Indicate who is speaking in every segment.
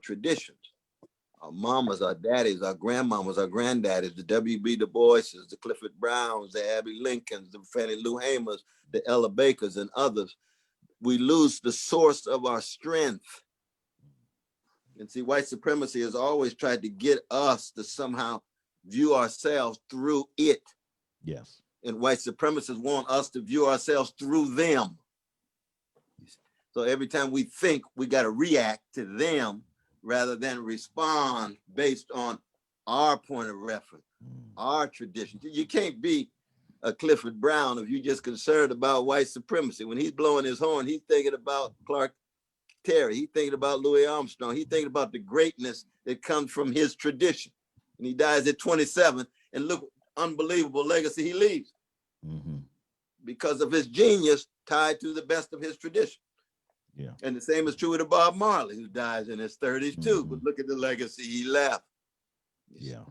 Speaker 1: traditions. Our mamas, our daddies, our grandmamas, our granddaddies, the W.B. Du Boises, the Clifford Browns, the Abby Lincolns, the Fannie Lou Hamers, the Ella Bakers, and others. We lose the source of our strength. And see, white supremacy has always tried to get us to somehow view ourselves through it.
Speaker 2: Yes.
Speaker 1: And white supremacists want us to view ourselves through them. So every time we think, we got to react to them rather than respond based on our point of reference, our tradition. You can't be a Clifford Brown if you're just concerned about white supremacy. When he's blowing his horn, he's thinking about Clark Terry. He's thinking about Louis Armstrong. He's thinking about the greatness that comes from his tradition. And he dies at 27, and look, unbelievable legacy he leaves because of his genius tied to the best of his tradition.
Speaker 2: Yeah.
Speaker 1: And the same is true with Bob Marley, who dies in his 30s too. But look at the legacy he left.
Speaker 2: Yeah.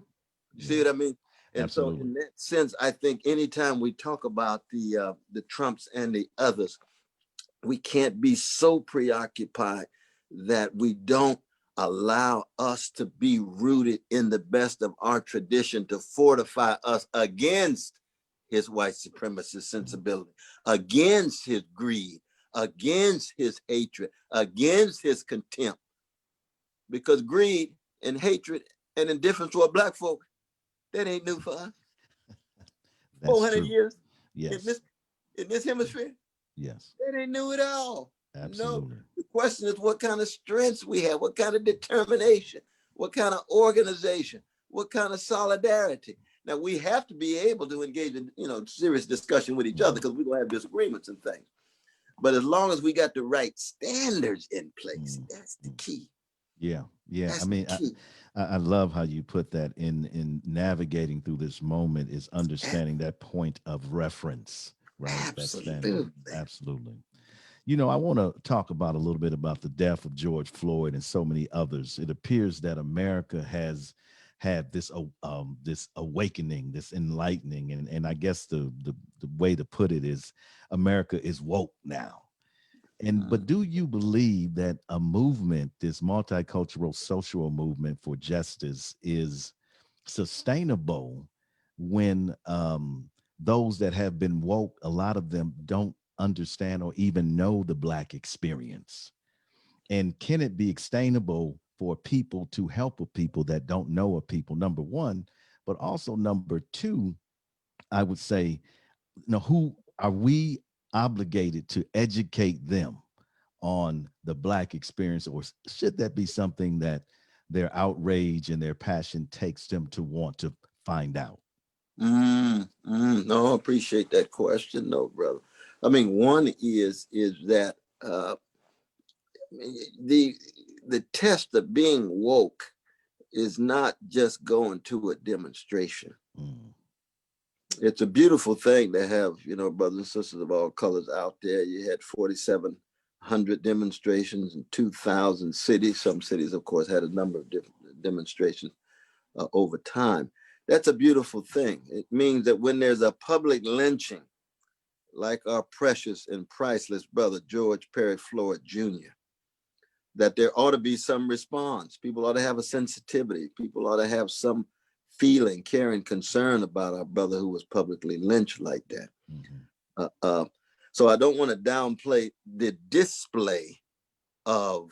Speaker 1: You see what I mean? And
Speaker 2: Absolutely.
Speaker 1: so in that sense, I think anytime we talk about the Trumps and the others, we can't be so preoccupied that we don't allow us to be rooted in the best of our tradition to fortify us against his white supremacist sensibility, against his greed, against his hatred, against his contempt. Because greed and hatred and indifference toward Black folk, that ain't new for us. 400
Speaker 2: true.
Speaker 1: years
Speaker 2: Yes.
Speaker 1: in this hemisphere,
Speaker 2: yes,
Speaker 1: that ain't new at all.
Speaker 2: absolutely.
Speaker 1: No, the question is what kind of strengths we have, what kind of determination, what kind of organization, what kind of solidarity. Now we have to be able to engage in, serious discussion with each other because we're gonna have disagreements and things. But as long as we got the right standards in place, that's the key.
Speaker 2: Yeah, yeah.
Speaker 1: That's
Speaker 2: I mean, I love how you put that in navigating through this moment is understanding that point of reference, right?
Speaker 1: Absolutely.
Speaker 2: That standard. Absolutely. I want to talk about a little bit about the death of George Floyd and so many others. It appears that America has had this awakening, this enlightening, and I guess the way to put it is America is woke now. But do you believe that a movement, this multicultural social movement for justice, is sustainable when those that have been woke, a lot of them don't understand or even know the Black experience? And can it be sustainable for people to help a people that don't know a people, number one, but also number two, I would say, who are we obligated to educate them on the Black experience, or should that be something that their outrage and their passion takes them to want to find out?
Speaker 1: No, I appreciate that question, no, brother. I mean, one is that the test of being woke is not just going to a demonstration. It's a beautiful thing to have, brothers and sisters of all colors out there. You had 4,700 demonstrations in 2,000 cities. Some cities, of course, had a number of different demonstrations over time. That's a beautiful thing. It means that when there's a public lynching, like our precious and priceless brother, George Perry Floyd Jr., that there ought to be some response. People ought to have a sensitivity. People ought to have some feeling, caring, concern about our brother who was publicly lynched like that. So I don't want to downplay the display of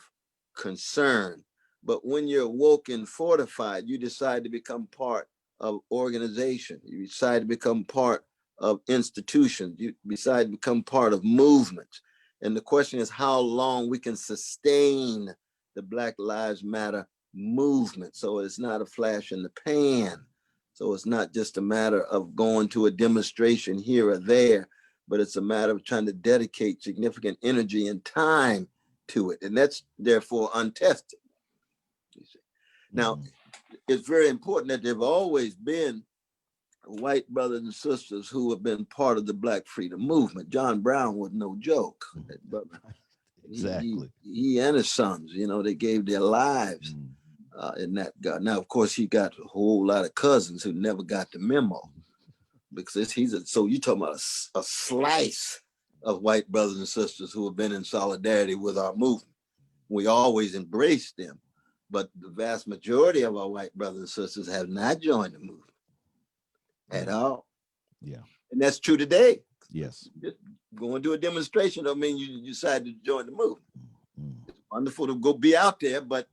Speaker 1: concern, but when you're woke and fortified, you decide to become part of organization. You decide to become part of institutions. You decide to become part of movements. And the question is how long we can sustain the Black Lives Matter movement. So it's not a flash in the pan. So it's not just a matter of going to a demonstration here or there, but it's a matter of trying to dedicate significant energy and time to it. And that's therefore untested. Now, it's very important that there have always been white brothers and sisters who have been part of the Black freedom movement. John Brown was no joke.
Speaker 2: Exactly.
Speaker 1: He and his sons, they gave their lives in that God. Now, of course, he got a whole lot of cousins who never got the memo, because so you're talking about a slice of white brothers and sisters who have been in solidarity with our movement. We always embraced them, But the vast majority of our white brothers and sisters have not joined the movement at all.
Speaker 2: Yeah.
Speaker 1: And that's true today.
Speaker 2: Yes.
Speaker 1: Just going to a demonstration don't mean you decided to join the movement. It's wonderful to go be out there, but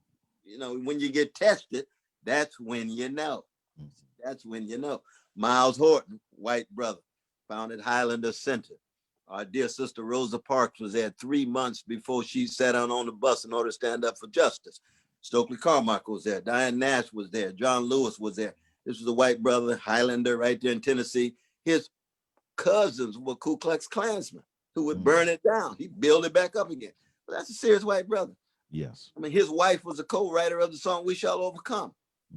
Speaker 1: when you get tested, that's when you know. That's when you know. Miles Horton, white brother, founded Highlander Center. Our dear sister Rosa Parks was there 3 months before she sat down on the bus in order to stand up for justice. Stokely Carmichael was there. Diane Nash was there. John Lewis was there. This was a white brother, Highlander, right there in Tennessee. His cousins were Ku Klux Klansmen who would burn it down. He built it back up again. But that's a serious white brother.
Speaker 2: Yes.
Speaker 1: I mean, his wife was a co-writer of the song "We Shall Overcome."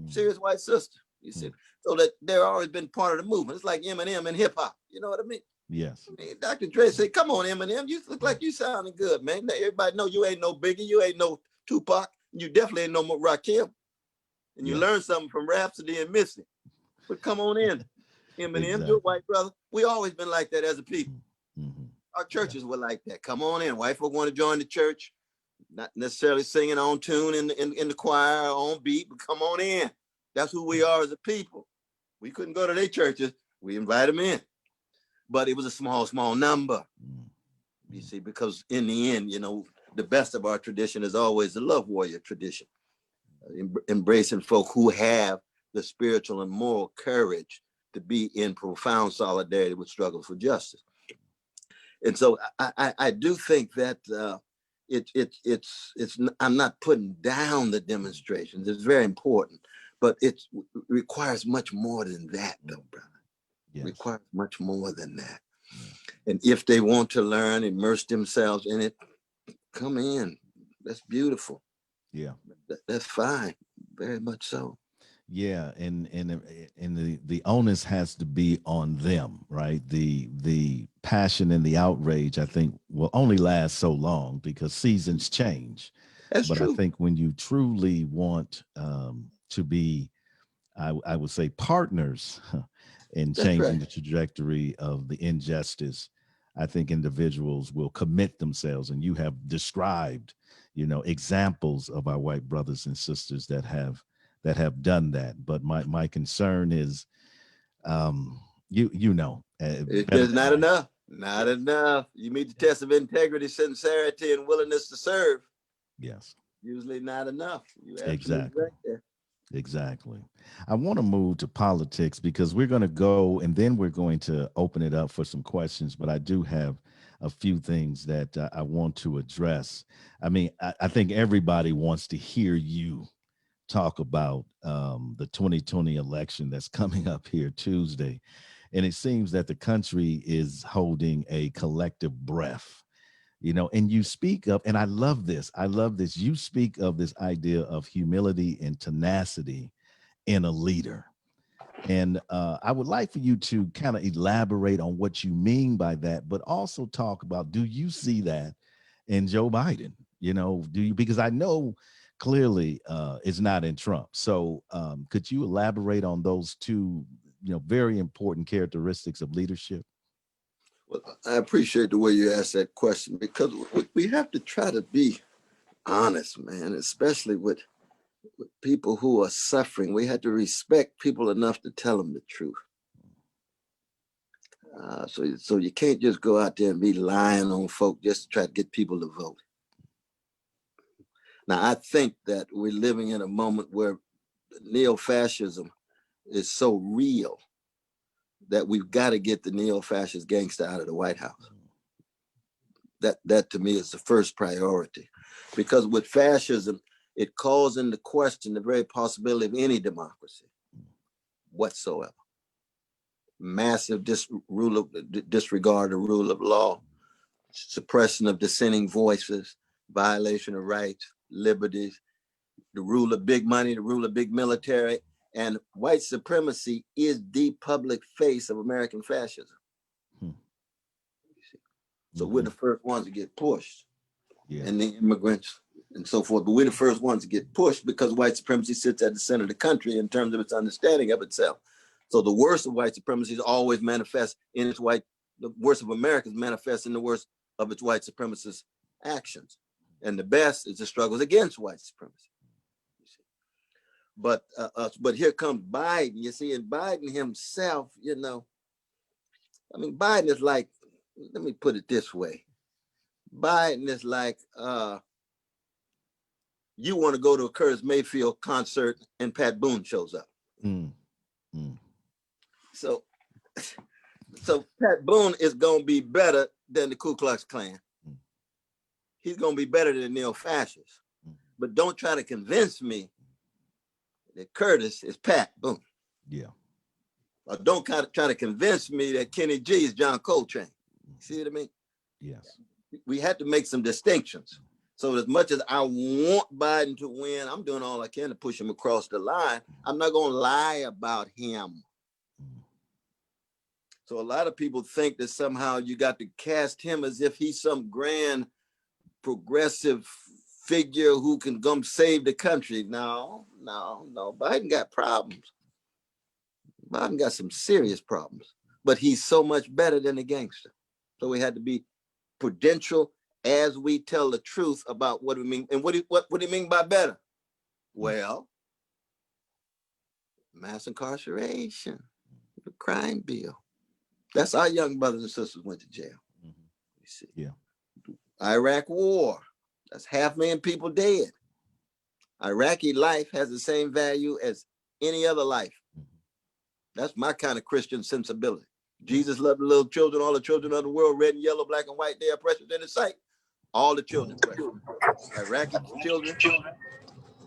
Speaker 1: Serious white sister. You see, so that they're always been part of the movement. It's like Eminem and hip hop. You know what I mean?
Speaker 2: Yes.
Speaker 1: I mean, Dr. Dre said, "Come on, Eminem, you look like you sounding good, man. Everybody know you ain't no Biggie, you ain't no Tupac, you definitely ain't no Rakim, and you learned something from Rhapsody and Missy. But come on in, Eminem, exactly. You're a white brother. We always been like that as a people. Our churches were like that. Come on in. White folk want to join the church, not necessarily singing on tune in the choir or on beat, but come on in. That's who we are as a people. We couldn't go to their churches. We invite them in. But it was a small number. You see, because in the end, the best of our tradition is always the love warrior tradition. Embracing folk who have the spiritual and moral courage to be in profound solidarity with struggle for justice. And so I do think that I'm not putting down the demonstrations. It's very important, but it requires much more than that, though, brother. Yes. It requires much more than that. Yeah. And if they want to learn, immerse themselves in it, come in. That's beautiful. Yeah, that's fine. Very much so.
Speaker 2: Yeah, and the onus has to be on them, right? The passion and the outrage, I think, will only last so long because seasons change.
Speaker 1: That's true.
Speaker 2: I think when you truly want to be, I would say, partners in changing the trajectory of the injustice, I think individuals will commit themselves, and you have described, examples of our white brothers and sisters that have done that. But my concern is,
Speaker 1: there's not enough. Not enough. You meet the test of integrity, sincerity, and willingness to serve.
Speaker 2: Yes.
Speaker 1: Usually not enough.
Speaker 2: Exactly. Right there. Exactly. I want to move to politics because we're going to go and then we're going to open it up for some questions. But I do have a few things that I want to address. I mean, I think everybody wants to hear you talk about the 2020 election that's coming up here Tuesday. And it seems that the country is holding a collective breath, and you speak of, and I love this, you speak of this idea of humility and tenacity in a leader. And I would like for you to kind of elaborate on what you mean by that, but also talk about, do you see that in Joe Biden? Because I know clearly it's not in Trump. So could you elaborate on those two, very important characteristics of leadership?
Speaker 1: Well, I appreciate the way you asked that question because we have to try to be honest, man, especially with people who are suffering. We have to respect people enough to tell them the truth. So you can't just go out there and be lying on folk just to try to get people to vote. Now, I think that we're living in a moment where neo-fascism is so real that we've got to get the neo-fascist gangster out of the White House. That to me is the first priority, because with fascism, it calls into question the very possibility of any democracy whatsoever. Massive disregard of rule of law, suppression of dissenting voices, violation of rights, liberties, the rule of big money, the rule of big military, and white supremacy is the public face of American fascism. So we're the first ones to get pushed, and the immigrants and so forth. But we're the first ones to get pushed because white supremacy sits at the center of the country in terms of its understanding of itself. So the worst of white supremacy is always manifest in its white. The worst of America is manifest in the worst of its white supremacist actions, and the best is the struggles against white supremacy. But here comes Biden, you see, and Biden himself, I mean, Biden is like, let me put it this way. Biden is like, you want to go to a Curtis Mayfield concert and Pat Boone shows up.
Speaker 2: Mm. Mm.
Speaker 1: So Pat Boone is going to be better than the Ku Klux Klan. Mm. He's going to be better than the neo-fascists. Mm. But don't try to convince me that Curtis is Pat Boone.
Speaker 2: Yeah.
Speaker 1: Or don't try to convince me that Kenny G is John Coltrane. See what I mean?
Speaker 2: Yes.
Speaker 1: We had to make some distinctions. So as much as I want Biden to win, I'm doing all I can to push him across the line. I'm not going to lie about him. So a lot of people think that somehow you got to cast him as if he's some grand progressive figure who can come save the country. No. Biden got problems. Biden got some serious problems, but he's so much better than the gangster. So we had to be prudential as we tell the truth about what we mean. And what do you mean by better? Well, mass incarceration, the crime bill. That's our young brothers and sisters went to jail. Mm-hmm. You see.
Speaker 2: Yeah.
Speaker 1: Iraq war. That's 500,000 people dead. Iraqi life has the same value as any other life. Mm-hmm. That's my kind of Christian sensibility. Jesus loved the little children, all the children of the world, red and yellow, black and white, they are precious in his sight. All the children precious. Iraqi children,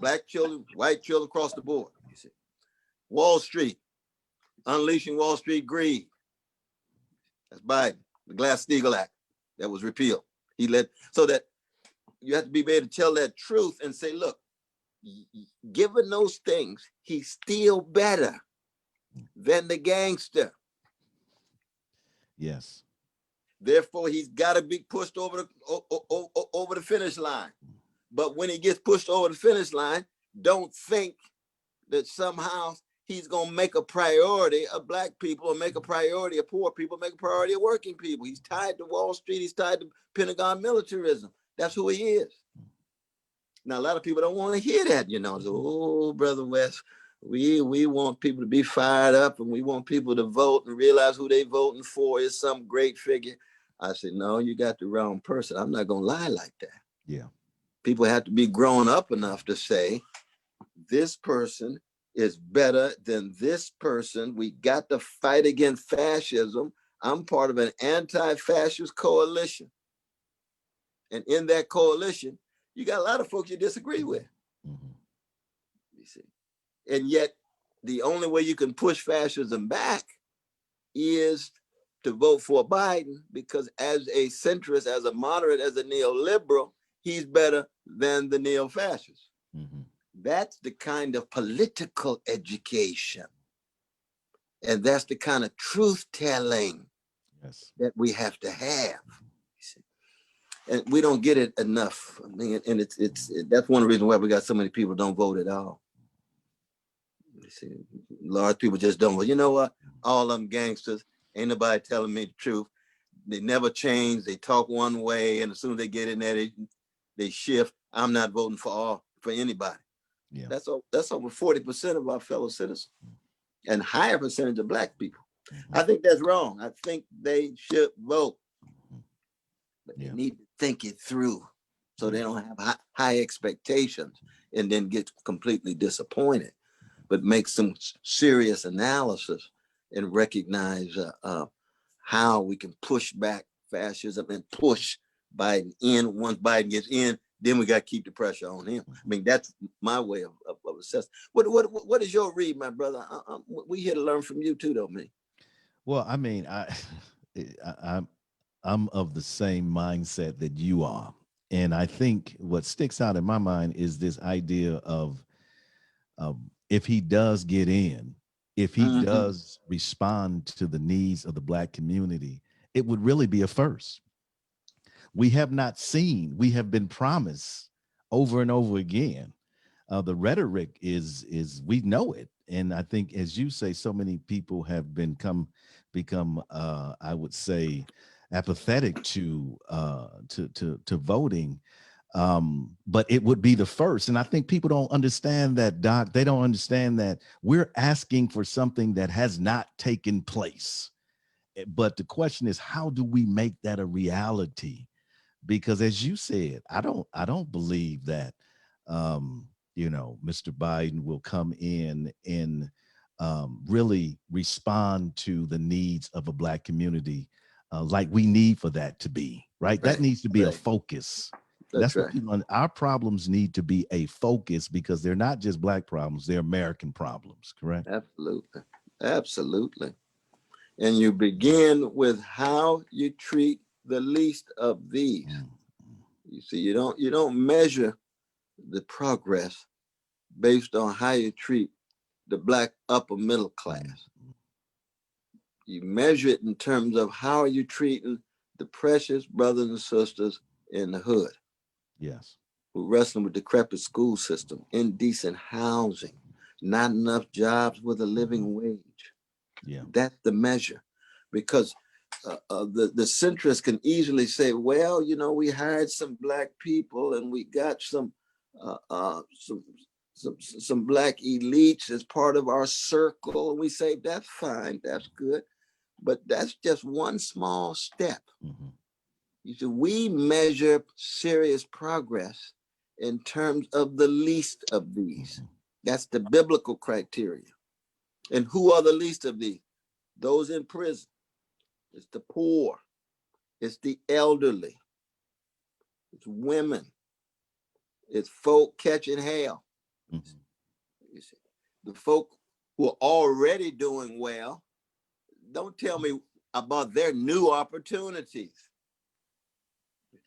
Speaker 1: black children, white children across the board. You see. Wall Street, unleashing Wall Street greed. That's Biden, the Glass-Steagall Act that was repealed. He led, so that you have to be able to tell that truth and say, look, given those things, he's still better than the gangster.
Speaker 2: Yes.
Speaker 1: Therefore, he's got to be pushed over the finish line. But when he gets pushed over the finish line, don't think that somehow he's going to make a priority of black people or make a priority of poor people, make a priority of working people. He's tied to Wall Street. He's tied to Pentagon militarism. That's who he is. Now, a lot of people don't want to hear that, So, oh, Brother West, we want people to be fired up and we want people to vote and realize who they voting for is some great figure. I said, no, you got the wrong person. I'm not going to lie like that.
Speaker 2: Yeah.
Speaker 1: People have to be grown up enough to say, this person is better than this person. We got to fight against fascism. I'm part of an anti-fascist coalition. And in that coalition, you got a lot of folks you disagree with. Mm-hmm. You see. And yet, the only way you can push fascism back is to vote for Biden, because as a centrist, as a moderate, as a neoliberal, he's better than the neo-fascists. Mm-hmm. That's the kind of political education. And that's the kind of truth-telling that we have to have. You see. And we don't get it enough. I mean, and that's one reason why we got so many people don't vote at all. You see, large people just don't vote. You know what? All them gangsters, ain't nobody telling me the truth. They never change. They talk one way, and as soon as they get in there, they shift. I'm not voting for anybody. Yeah. That's over 40% of our fellow citizens, and higher percentage of black people. Mm-hmm. I think that's wrong. I think they should vote, but they need to think it through so they don't have high expectations and then get completely disappointed, but make some serious analysis and recognize how we can push back fascism and push Biden in. Once Biden gets in, then we got to keep the pressure on him. I mean, that's my way of assessing. What is your read, my brother? We here to learn from you too, though, man.
Speaker 2: Well, I mean, I'm of the same mindset that you are. And I think what sticks out in my mind is this idea of if he does get in, if he mm-hmm. does respond to the needs of the black community, it would really be a first. We have not seen, we have been promised over and over again. The rhetoric is we know it. And I think, as you say, so many people have become, I would say, apathetic to voting But it would be the first. And I think people don't understand that, Doc. They don't understand that we're asking for something that has not taken place. But the question is, how do we make that a reality? Because as you said, I don't believe that Mr. Biden will come in and really respond to the needs of a Black community like we need for that to be, right? That needs to be a focus. That's what people, our problems need to be a focus, because they're not just Black problems, they're American problems, correct?
Speaker 1: Absolutely. Absolutely. And you begin with how you treat the least of these. You see, you don't measure the progress based on how you treat the Black upper middle class. You measure it in terms of how are you treating the precious brothers and sisters in the hood.
Speaker 2: Yes.
Speaker 1: Who wrestling with decrepit school system, indecent housing, not enough jobs with a living wage.
Speaker 2: Yeah.
Speaker 1: That's the measure. Because the centrists can easily say, well, we hired some Black people and we got some Black elites as part of our circle. And we say, that's fine, that's good. But that's just one small step. You see, we measure serious progress in terms of the least of these. That's the biblical criteria. And who are the least of these? Those in prison. It's the poor. It's the elderly. It's women. It's folk catching hell. You see, the folk who are already doing well, don't tell me about their new opportunities.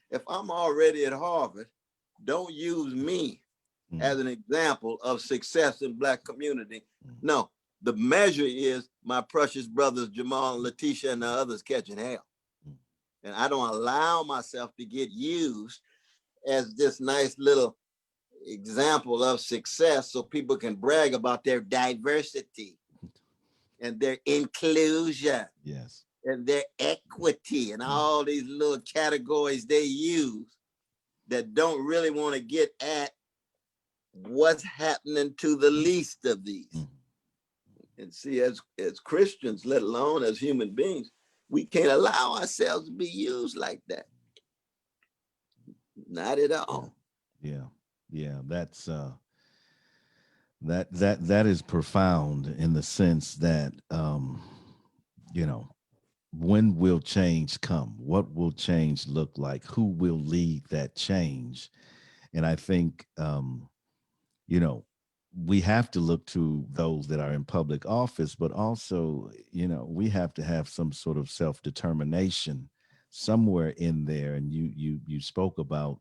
Speaker 1: If I'm already at Harvard, don't use me as an example of success in Black community. No, the measure is my precious brothers, Jamal and Letitia and the others catching hell. And I don't allow myself to get used as this nice little example of success so people can brag about their diversity and their inclusion.
Speaker 2: Yes.
Speaker 1: And their equity and all these little categories they use that don't really want to get at what's happening to the least of these. And see, as Christians, let alone as human beings, we can't allow ourselves to be used like that. Not at all.
Speaker 2: Yeah. That's that is profound in the sense that when will change come? What will change look like? Who will lead that change? And I think we have to look to those that are in public office, but also, we have to have some sort of self-determination somewhere in there. And you spoke about,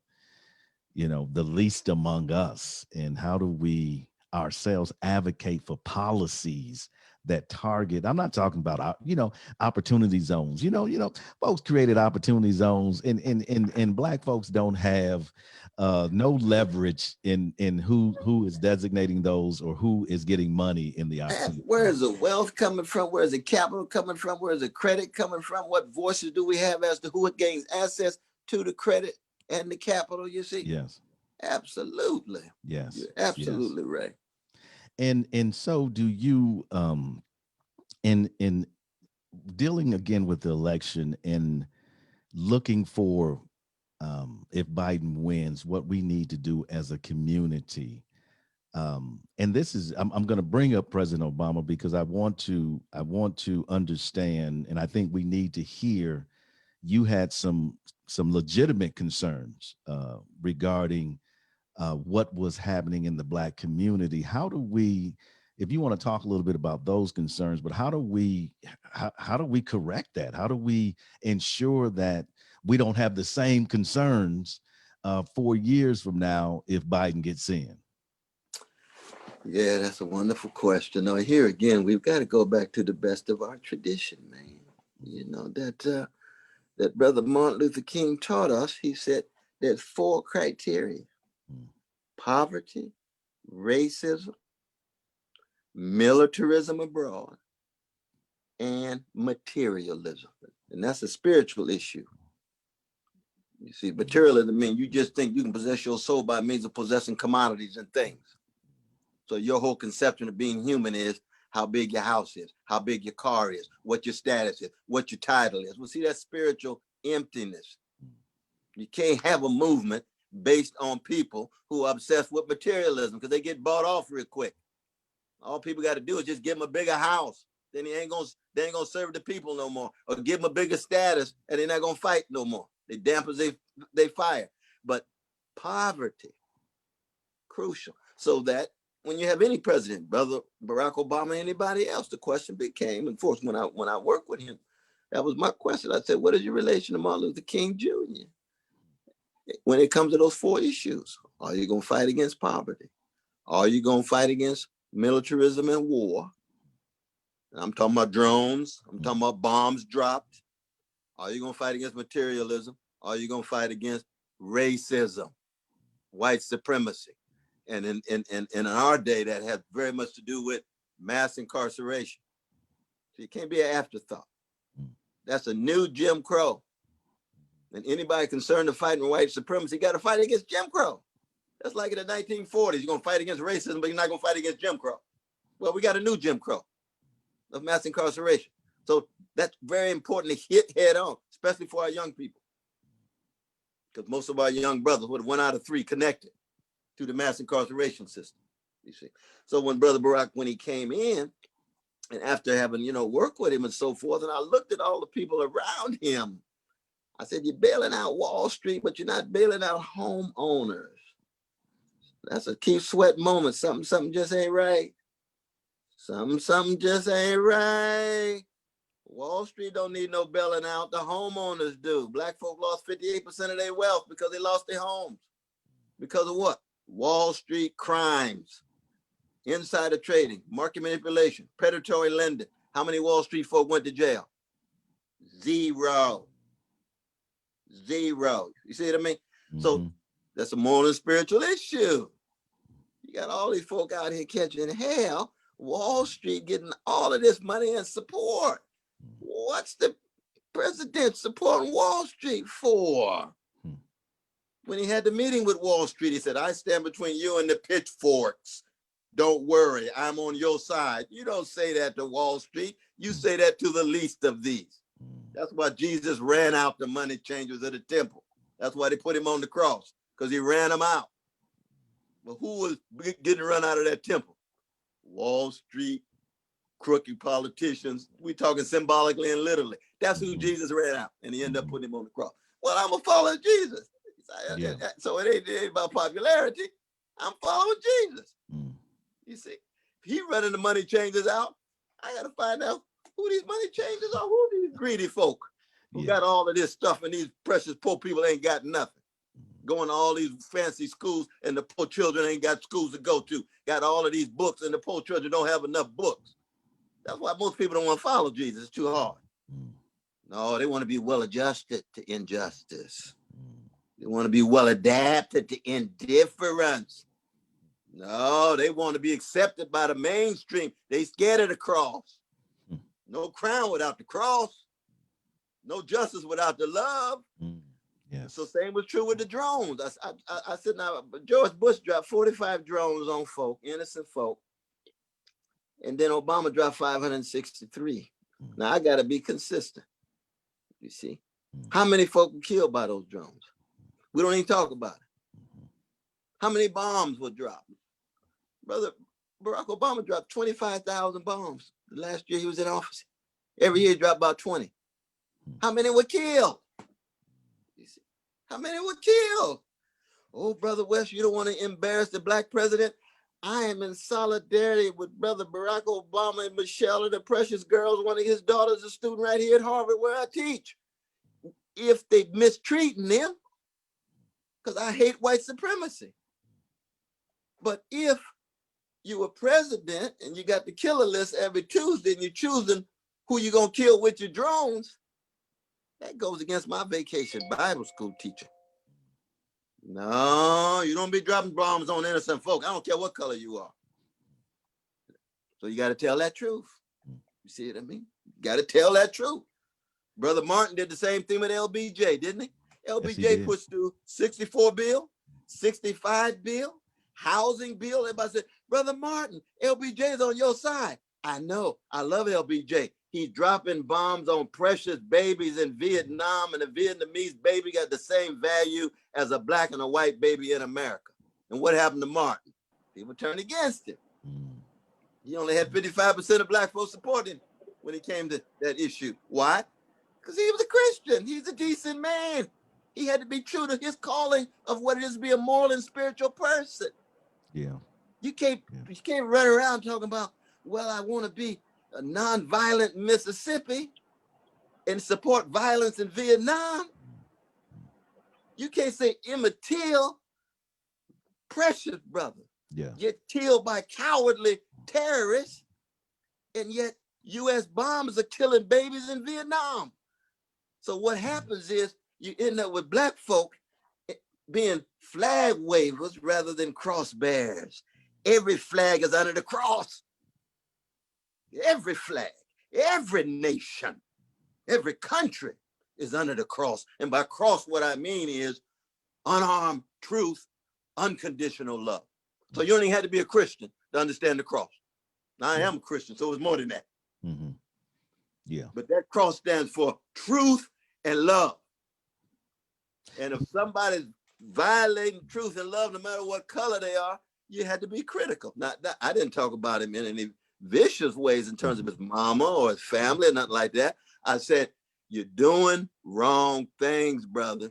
Speaker 2: the least among us, and how do we ourselves advocate for policies that target. I'm not talking about opportunity zones. Folks created opportunity zones, and Black folks don't have no leverage in who is designating those or who is getting money in the opportunity.
Speaker 1: Where is the wealth coming from? Where is the capital coming from? Where is the credit coming from? What voices do we have as to who gains access to the credit and the capital? You see?
Speaker 2: Yes.
Speaker 1: Absolutely.
Speaker 2: Yes.
Speaker 1: You're absolutely right.
Speaker 2: And so do you in dealing again with the election and looking for if Biden wins, what we need to do as a community. And this is I'm going to bring up President Obama because I want to understand, and I think we need to hear. You had some legitimate concerns regarding what was happening in the Black community. How do we, if you want to talk a little bit about those concerns, but how do we correct that? How do we ensure that we don't have the same concerns 4 years from now if Biden gets in?
Speaker 1: Yeah, that's a wonderful question. Now, here again, we've got to go back to the best of our tradition, man. That Brother Martin Luther King taught us. He said there's 4 criteria: poverty, racism, militarism abroad, and materialism. And that's a spiritual issue. You see, materialism means you just think you can possess your soul by means of possessing commodities and things. So your whole conception of being human is how big your house is, how big your car is, what your status is, what your title is. Well, see, that's spiritual emptiness. You can't have a movement based on people who are obsessed with materialism because they get bought off real quick. All people got to do is just give them a bigger house. Then they ain't gonna serve the people no more. Or give them a bigger status and they're not gonna fight no more. They damp as they fire. But poverty, crucial. So that when you have any president, Brother Barack Obama, anybody else, the question became, and of course, when I worked with him, that was my question. I said, what is your relation to Martin Luther King Jr.? When it comes to those 4 issues, are you gonna fight against poverty? Are you gonna fight against militarism and war? I'm talking about drones. I'm talking about bombs dropped. Are you gonna fight against materialism? Are you gonna fight against racism, white supremacy? And in our day, that has very much to do with mass incarceration. So you can't be an afterthought. That's a new Jim Crow. And anybody concerned with fighting white supremacy got to fight against Jim Crow. That's like in the 1940s. You're going to fight against racism, but you're not going to fight against Jim Crow. Well, we got a new Jim Crow of mass incarceration. So that's very important to hit head on, especially for our young people. Because most of our young brothers would have 1 out of 3 connected to the mass incarceration system, you see. So when Brother Barack, when he came in, and after having, worked with him and so forth, and I looked at all the people around him, I said, you're bailing out Wall Street, but you're not bailing out homeowners. That's a Keith Sweat moment. Something just ain't right. Something just ain't right. Wall Street don't need no bailing out. The homeowners do. Black folk lost 58% of their wealth because they lost their homes. Because of what? Wall Street crimes, insider trading, market manipulation, predatory lending. How many Wall Street folk went to jail? Zero. You see what I mean? Mm-hmm. So that's a moral and spiritual issue. You got all these folk out here catching hell. Wall Street getting all of this money and support. What's the president supporting Wall Street for? When he had the meeting with Wall Street, he said, I stand between you and the pitchforks. Don't worry, I'm on your side. You don't say that to Wall Street. You say that to the least of these. That's why Jesus ran out the money changers of the temple. That's why they put him on the cross, because he ran them out. But who was getting run out of that temple? Wall Street, crooked politicians. We talking symbolically and literally. That's who Jesus ran out, and he ended up putting him on the cross. Well, I'm a follower of Jesus. Yeah. So it ain't about popularity. I'm following Jesus. You see, if he running the money changers out, I got to find out who these money changers are, who these greedy folk who got all of this stuff, and these precious poor people ain't got nothing. Going to all these fancy schools, and the poor children ain't got schools to go to. Got all of these books, and the poor children don't have enough books. That's why most people don't want to follow Jesus. It's too hard. No, they want to be well adjusted to injustice. They want to be well adapted to indifference. No, they want to be accepted by the mainstream. They scared of the cross. No crown without the cross. No justice without the love. Yes. So same was true with the drones. I said, now, George Bush dropped 45 drones on folk, innocent folk. And then Obama dropped 563. Now I got to be consistent. You see, how many folk were killed by those drones? We don't even talk about it. How many bombs were dropped? Brother Barack Obama dropped 25,000 bombs the last year he was in office. Every year he dropped about 20. How many were killed? You see, how many were killed? Oh, Brother West, you don't want to embarrass the Black president. I am in solidarity with Brother Barack Obama and Michelle and the precious girls. One of his daughters is a student right here at Harvard where I teach. If they mistreating them, because I hate white supremacy. But if you were president and you got the killer list every Tuesday and you're choosing who you're going to kill with your drones, that goes against my vacation Bible school teacher. No, you don't be dropping bombs on innocent folk. I don't care what color you are. So you got to tell that truth. You see what I mean? You got to tell that truth. Brother Martin did the same thing with LBJ, didn't he?
Speaker 2: Yes, he
Speaker 1: LBJ
Speaker 2: did.
Speaker 1: pushed through 64 bill, 65 bill, housing bill. Everybody said, Brother Martin, LBJ is on your side. I know. I love LBJ. He's dropping bombs on precious babies in Vietnam, and a Vietnamese baby got the same value as a black and a white baby in America. And what happened to Martin? People turned against him. He only had 55% of black folks supporting him when it came to that issue. Why? Because he was a Christian. He's a decent man. He had to be true to his calling of what it is to be a moral and spiritual person.
Speaker 2: Yeah.
Speaker 1: You can't run around talking about, well, I want to be a nonviolent Mississippi and support violence in Vietnam. You can't say Emmett Till, precious brother, get killed by cowardly terrorists, and yet U.S. bombs are killing babies in Vietnam. So what happens is you end up with black folk being flag wavers rather than cross bearers. Every flag is under the cross. Every flag, every nation, every country is under the cross. And by cross, what I mean is unarmed truth, unconditional love. So you only had to be a Christian to understand the cross. Now I am a Christian, so it's more than that.
Speaker 2: Yeah.
Speaker 1: But that cross stands for truth and love. And if somebody's violating truth and love, no matter what color they are, you had to be critical. Not that I didn't talk about him in any vicious ways in terms of his mama or his family or nothing like that. I said, you're doing wrong things, brother.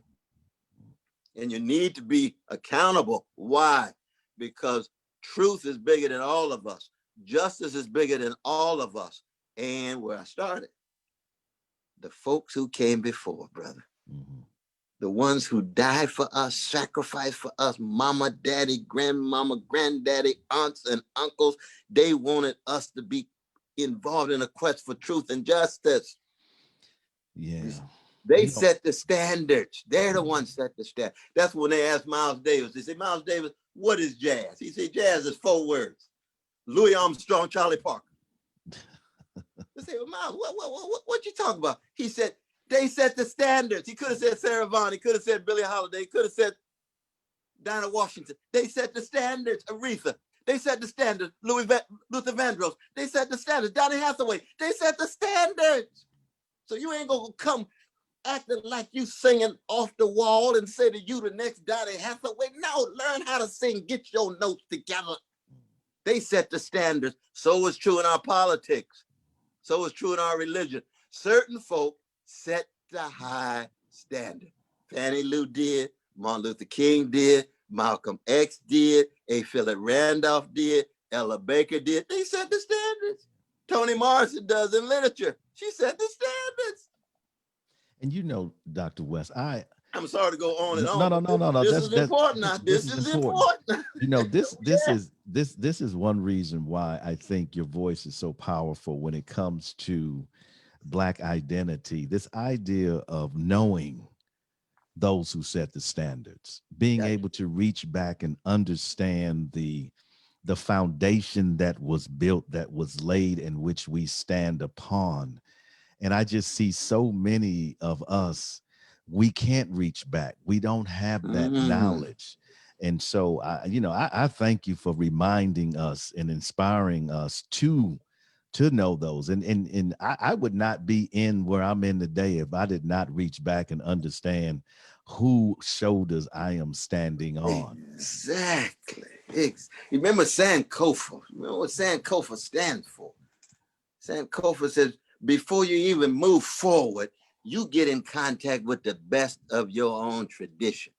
Speaker 1: And you need to be accountable. Why? Because truth is bigger than all of us. Justice is bigger than all of us. And where I started, the folks who came before, brother. The ones who died for us, sacrificed for us, mama, daddy, grandmama, granddaddy, aunts, and uncles. They wanted us to be involved in a quest for truth and justice.
Speaker 2: Yeah.
Speaker 1: They set the standards. They're the ones set the standard. That's when they asked Miles Davis. They said, Miles Davis, what is jazz? He said, jazz is 4 words. Louis Armstrong, Charlie Parker. They said, well, Miles, what you talking about? He said, they set the standards. He could have said Sarah Vaughan. He could have said Billie Holiday. He could have said Dinah Washington. They set the standards. Aretha. They set the standards. Luther Vandross. They set the standards. Donny Hathaway. They set the standards. So you ain't gonna come acting like you singing off the wall and say that you the next Donny Hathaway. No, learn how to sing. Get your notes together. They set the standards. So is true in our politics. So is true in our religion. Certain folk set the high standard. Fannie Lou did, Martin Luther King did, Malcolm X did, A. Philip Randolph did, Ella Baker did. They set the standards. Toni Morrison does in literature. She set the standards.
Speaker 2: And you know, Dr. West,
Speaker 1: I'm sorry to go on and on.
Speaker 2: No.
Speaker 1: This is important. This is important.
Speaker 2: You know, this is one reason why I think your voice is so powerful when it comes to Black identity. This idea of knowing those who set the standards, being able to reach back and understand the foundation that was built, that was laid, in which we stand upon. And I just see so many of us, we can't reach back. We don't have that knowledge. And so, I thank you for reminding us and inspiring us to know those. And I would not be in where I'm in today if I did not reach back and understand whose shoulders I am standing on.
Speaker 1: Exactly. Remember Sankofa. Remember what Sankofa stands for? Sankofa says, before you even move forward, you get in contact with the best of your own tradition.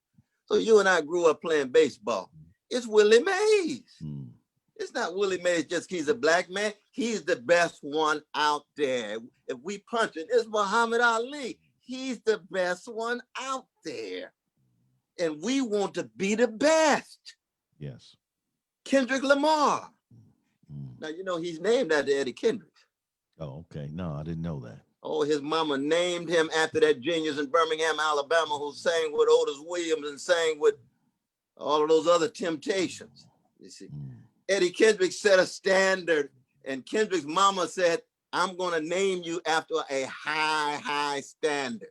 Speaker 1: So you and I grew up playing baseball. It's Willie Mays. It's not Willie Mays just he's a black man. He's the best one out there. If we punch it, it's Muhammad Ali. He's the best one out there. And we want to be the best.
Speaker 2: Yes.
Speaker 1: Kendrick Lamar. Now, you know, he's named after Eddie Kendrick.
Speaker 2: Oh, okay. No, I didn't know that.
Speaker 1: Oh, his mama named him after that genius in Birmingham, Alabama, who sang with Otis Williams and sang with all of those other Temptations. You see, Eddie Kendrick set a standard, and Kendrick's mama said, I'm going to name you after a high, high standard.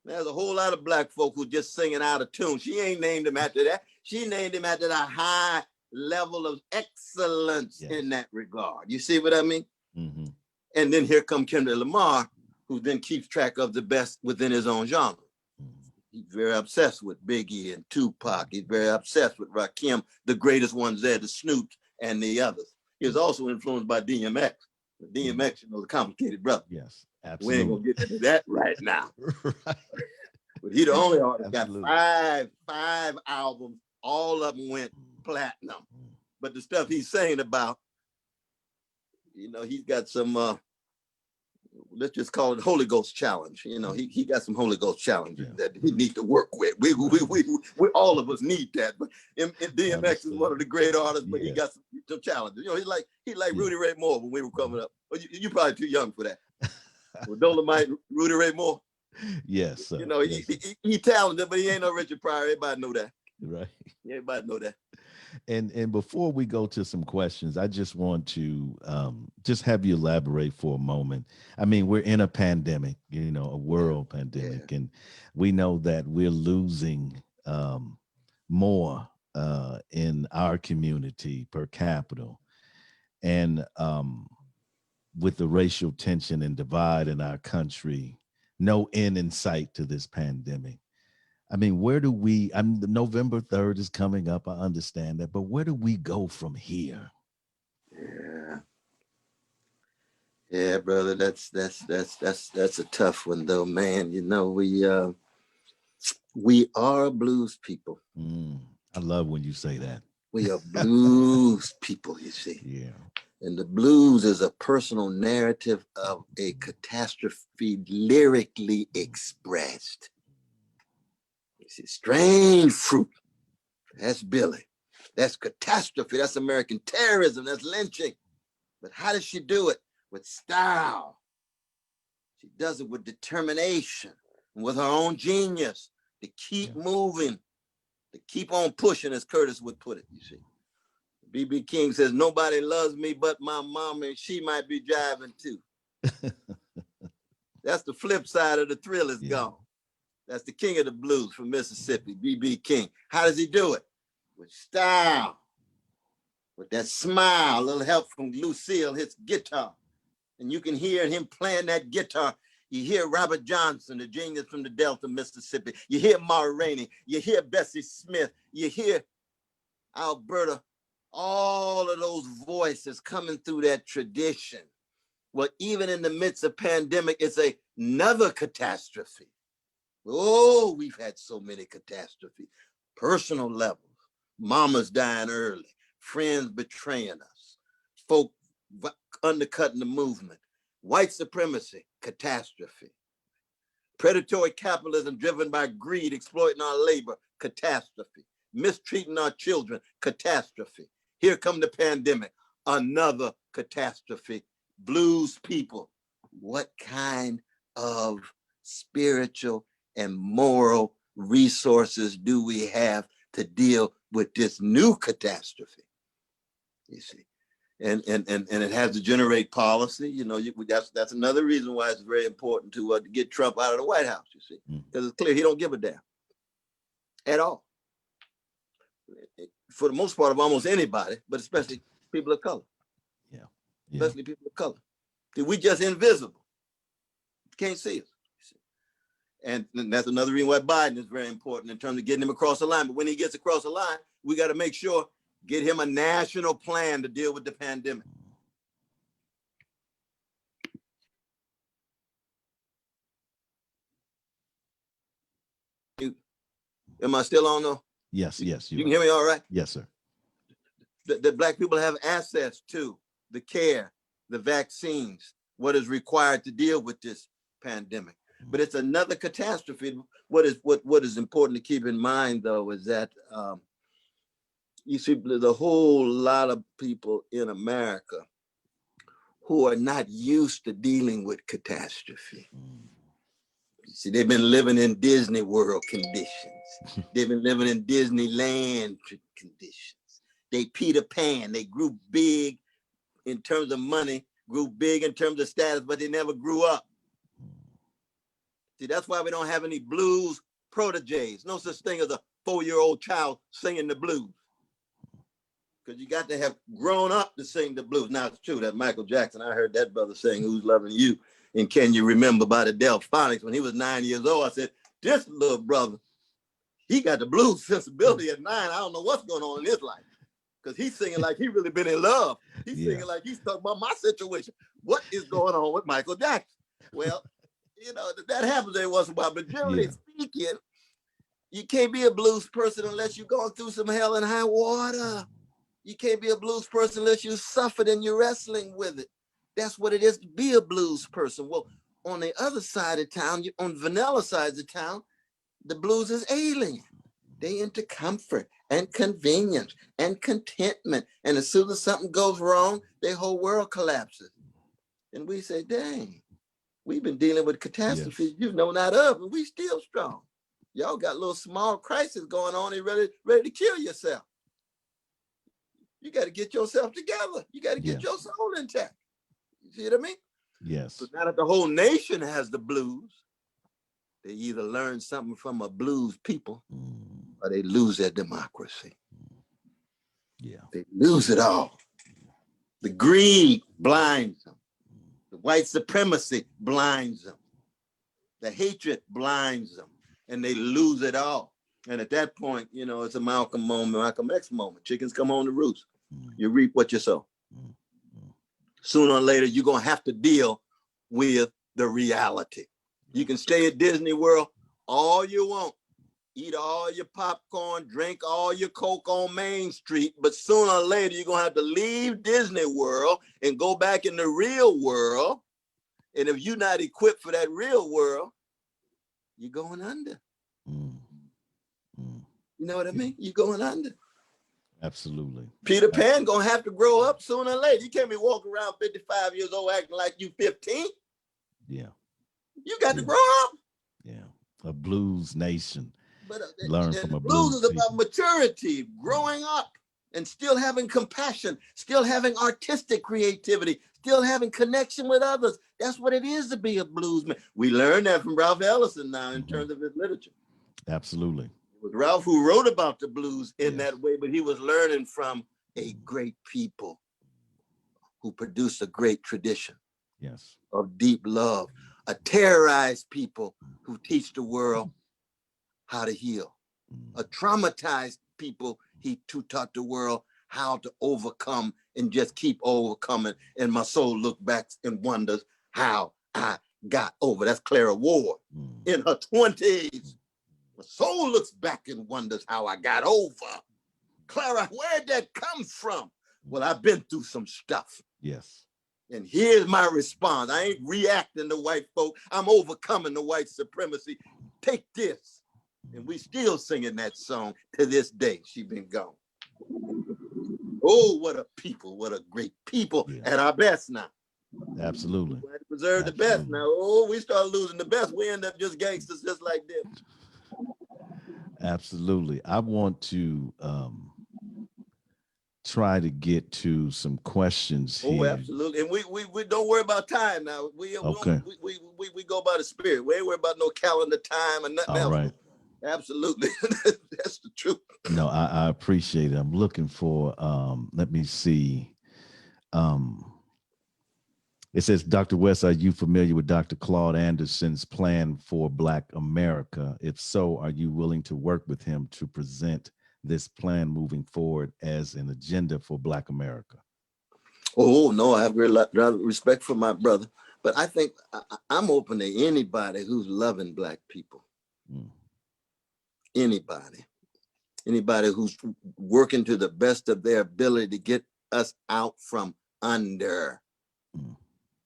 Speaker 1: There's a whole lot of black folk who just singing out of tune. She ain't named him after that. She named him after the high level of excellence in that regard. You see what I mean?
Speaker 2: Mm-hmm.
Speaker 1: And then here come Kendrick Lamar, who then keeps track of the best within his own genre. He's very obsessed with Biggie and Tupac. He's very obsessed with Rakim, the greatest ones there, the Snoops and the others. He was also influenced by DMX. DMX, you know, the complicated brother.
Speaker 2: Yes,
Speaker 1: we ain't
Speaker 2: absolutely.
Speaker 1: gonna get into that right now.
Speaker 2: Right.
Speaker 1: But he the only artist got
Speaker 2: Absolutely.
Speaker 1: five albums. All of them went platinum. But the stuff he's saying about, you know, he's got some let's just call it Holy Ghost challenge. You know, he got some Holy Ghost challenges that he needs to work with. We all of us need that. But DMX is one of the great artists, but he got some challenges. You know, he like Rudy Ray Moore when we were coming up. Well, you probably too young for that. Well, Dolomite, Rudy Ray Moore.
Speaker 2: Yes, sir.
Speaker 1: You know, he talented, but he ain't no Richard Pryor. Everybody know that.
Speaker 2: Right.
Speaker 1: Everybody know that.
Speaker 2: And before we go to some questions, I just want to just have you elaborate for a moment. I mean, we're in a pandemic, you know, a world pandemic, and we know that we're losing more in our community per capita. And with the racial tension and divide in our country, no end in sight to this pandemic. I mean, where do we, November 3rd is coming up. I understand that, but where do we go from here?
Speaker 1: Yeah, brother, that's a tough one though, man. You know, we are blues people.
Speaker 2: I love when you say that.
Speaker 1: We are blues people, you see.
Speaker 2: Yeah.
Speaker 1: And the blues is a personal narrative of a catastrophe lyrically expressed. You see, strange fruit. That's Billy. That's catastrophe. That's American terrorism. That's lynching. But how does she do it? With style. She does it with determination and with her own genius to keep moving, to keep on pushing, as Curtis would put it, you see. B.B. King says, nobody loves me but my mama, and she might be driving too. That's the flip side of the Thrill Is Gone. That's the king of the blues from Mississippi, B.B. King. How does he do it? With style, with that smile, a little help from Lucille, his guitar. And you can hear him playing that guitar. You hear Robert Johnson, the genius from the Delta, Mississippi. You hear Ma Rainey. You hear Bessie Smith. You hear Alberta. All of those voices coming through that tradition. Well, even in the midst of pandemic, it's another catastrophe. Oh, we've had so many catastrophes. Personal levels. Mamas dying early. Friends betraying us. Folk undercutting the movement. White supremacy, catastrophe. Predatory capitalism driven by greed, exploiting our labor, catastrophe. Mistreating our children, catastrophe. Here come the pandemic, another catastrophe. Blues people, what kind of spiritual and moral resources do we have to deal with this new catastrophe? You see, and it has to generate policy. You know, that's another reason why it's very important to get Trump out of the White House. You see, because it's clear he don't give a damn at all. For the most part of almost anybody, but especially people of color. Yeah. Especially people of color. See, we just invisible. You can't see us. And that's another reason why Biden is very important in terms of getting him across the line. But when he gets across the line, we got to make sure, get him a national plan to deal with the pandemic. Am I still on though?
Speaker 2: Yes.
Speaker 1: You can hear me all right?
Speaker 2: Yes, sir.
Speaker 1: That Black people have access to the care, the vaccines, what is required to deal with this pandemic. But it's another catastrophe. What is important to keep in mind, though, is that you see, there's a whole lot of people in America who are not used to dealing with catastrophe. You see, they've been living in Disney World conditions. They've been living in Disneyland conditions. They Peter Pan. They grew big in terms of money, grew big in terms of status, but they never grew up. See, that's why we don't have any blues proteges. No such thing as a 4-year-old child singing the blues. Because you got to have grown up to sing the blues. Now, it's true that Michael Jackson, I heard that brother sing Who's Loving You and Can You Remember by the Delphonics when he was 9 years old. I said, this little brother, he got the blues sensibility at 9. I don't know what's going on in his life. Because he's singing like he really been in love. He's singing like he's talking about my situation. What is going on with Michael Jackson? Well, you know, that happens every once in a while. But generally speaking, you can't be a blues person unless you're going through some hell and high water. You can't be a blues person unless you suffered and you're wrestling with it. That's what it is to be a blues person. Well, on the other side of town, on vanilla sides of town, the blues is alien. They into comfort and convenience and contentment. And as soon as something goes wrong, their whole world collapses. And we say, dang, we've been dealing with catastrophes you know not of, and we still strong. Y'all got little small crisis going on and ready to kill yourself. You got to get yourself together. You got to get your soul intact. You see what I mean?
Speaker 2: Yes.
Speaker 1: So now that the whole nation has the blues, they either learn something from a blues people or they lose their democracy.
Speaker 2: Yeah.
Speaker 1: They lose it all. The greed blinds them. The white supremacy blinds them. The hatred blinds them. And they lose it all. And at that point, you know, it's a Malcolm moment, Malcolm X moment. Chickens come home to roost. You reap what you sow. Sooner or later, you're going to have to deal with the reality. You can stay at Disney World all you want. Eat all your popcorn, drink all your Coke on Main Street, but sooner or later, you're going to have to leave Disney World and go back in the real world. And if you're not equipped for that real world, you're going under. You know what I mean? You're going under.
Speaker 2: Absolutely.
Speaker 1: Peter Pan going to have to grow up sooner or later. You can't be walking around 55 years old acting like you 15.
Speaker 2: Yeah.
Speaker 1: You got to grow up.
Speaker 2: Yeah. A blues nation.
Speaker 1: But
Speaker 2: learn from a
Speaker 1: blues is about
Speaker 2: people.
Speaker 1: maturity, growing up, and still having compassion, still having artistic creativity, still having connection with others. That's what it is to be a bluesman. We learned that from Ralph Ellison now in terms of his literature.
Speaker 2: Absolutely.
Speaker 1: It was Ralph who wrote about the blues in that way, but he was learning from a great people who produced a great tradition of deep love, a terrorized people who teach the world how to heal, a traumatized people who taught the world how to overcome and just keep overcoming. And my soul looked back and wonders how I got over. That's Clara Ward in her 20s. My soul looks back and wonders how I got over. Clara, where'd that come from? Well, I've been through some stuff.
Speaker 2: Yes.
Speaker 1: And here's my response. I ain't reacting to white folk. I'm overcoming the white supremacy. Take this. And we still singing that song to this day. She been gone. Oh, what a people. What a great people at our best now.
Speaker 2: Absolutely.
Speaker 1: We had to preserve the best now. Oh, we start losing the best. We end up just gangsters just like them.
Speaker 2: Absolutely. I want to try to get to some questions here.
Speaker 1: Oh, absolutely. And we don't worry about time now. We go by the spirit. We ain't worry about no calendar time or nothing else.
Speaker 2: Right.
Speaker 1: Absolutely. That's the truth.
Speaker 2: No, I appreciate it. I'm looking for let me see. It says, Dr. West, are you familiar with Dr. Claude Anderson's plan for Black America? If so, are you willing to work with him to present this plan moving forward as an agenda for Black America? Oh,
Speaker 1: no, I have great respect for my brother. But I think I'm open to anybody who's loving Black people. Anybody who's working to the best of their ability to get us out from under.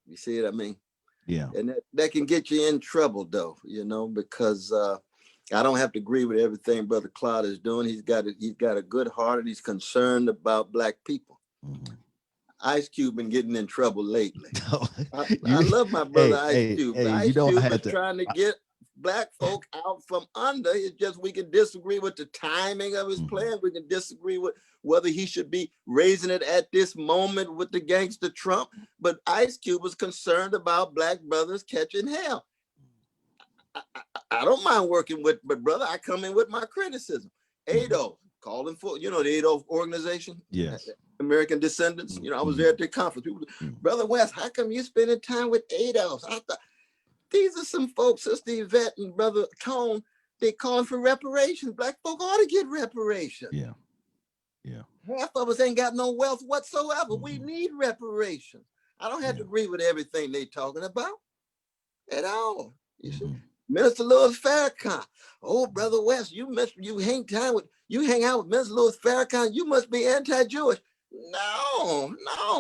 Speaker 1: You see what I mean?
Speaker 2: Yeah.
Speaker 1: And that can get you in trouble though, you know, because I don't have to agree with everything Brother Claude is doing. He's got a good heart and he's concerned about Black people. Ice Cube been getting in trouble lately. I love my brother Ice Cube. Ice Cube is trying to get Black folk out from under. It's just we can disagree with the timing of his plan. We can disagree with whether he should be raising it at this moment with the gangster Trump. But Ice Cube was concerned about Black brothers catching hell. I don't mind working with, but brother, I come in with my criticism. ADO, calling for, you know, the ADO organization.
Speaker 2: Yes.
Speaker 1: American Descendants. You know, I was there at the conference. People, Brother West, how come you spending time with ADOs? I thought these are some folks, Sister Yvette and Brother Tone, they calling for reparations. Black folk ought to get reparations.
Speaker 2: Yeah. Yeah.
Speaker 1: Half of us ain't got no wealth whatsoever. We need reparations. I don't have to agree with everything they talking about at all. You see, Minister Louis Farrakhan. Oh, Brother West, you hang out with Minister Louis Farrakhan. You must be anti-Jewish. No,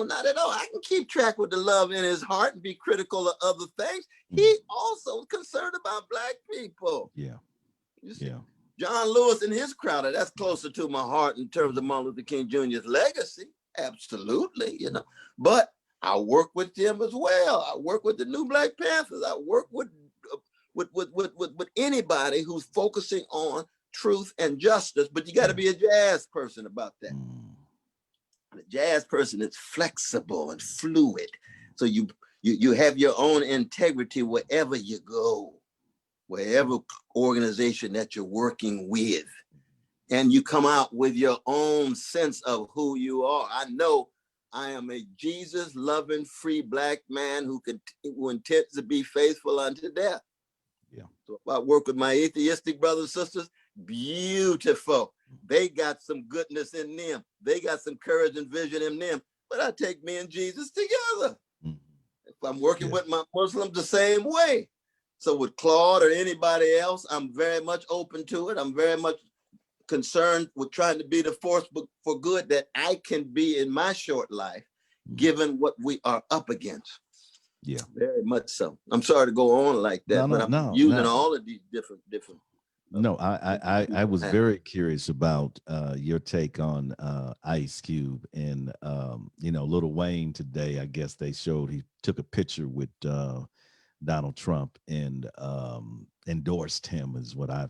Speaker 1: not at all. I can keep track with the love in his heart and be critical of other things. He also concerned about Black people.
Speaker 2: Yeah.
Speaker 1: You see, John Lewis and his crowd, that's closer to my heart in terms of Martin Luther King Jr.'s legacy. Absolutely, you know. But I work with them as well. I work with the New Black Panthers. I work with anybody who's focusing on truth and justice. But you got to be a jazz person about that. The jazz person is flexible and fluid. So you have your own integrity wherever you go, wherever organization that you're working with. And you come out with your own sense of who you are. I know I am a Jesus-loving, free Black man who intends to be faithful unto death. Yeah. So if I work with my atheistic brothers and sisters, beautiful. They got some goodness in them. They got some courage and vision in them. But I take me and Jesus together. If I'm working with my Muslims the same way. So with Claude or anybody else, I'm very much open to it. I'm very much concerned with trying to be the force for good that I can be in my short life, given what we are up against. Yeah, very much so. I'm sorry to go on like that, but I'm using all of these different.
Speaker 2: No, I was very curious about your take on Ice Cube and Lil Wayne today. I guess they showed he took a picture with Donald Trump and endorsed him is what I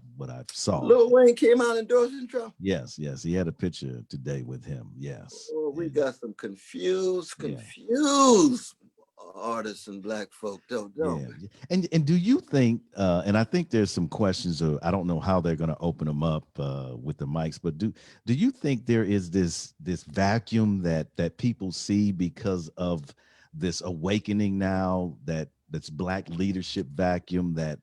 Speaker 2: saw.
Speaker 1: Lil Wayne came out endorsing Trump.
Speaker 2: Yes, he had a picture today with him. Yes.
Speaker 1: Oh, we got some confused artists and Black folk, don't we?
Speaker 2: And do you think? And I think there's some questions. I don't know how they're going to open them up with the mics, but do you think there is this vacuum that people see because of this awakening now that's Black leadership vacuum that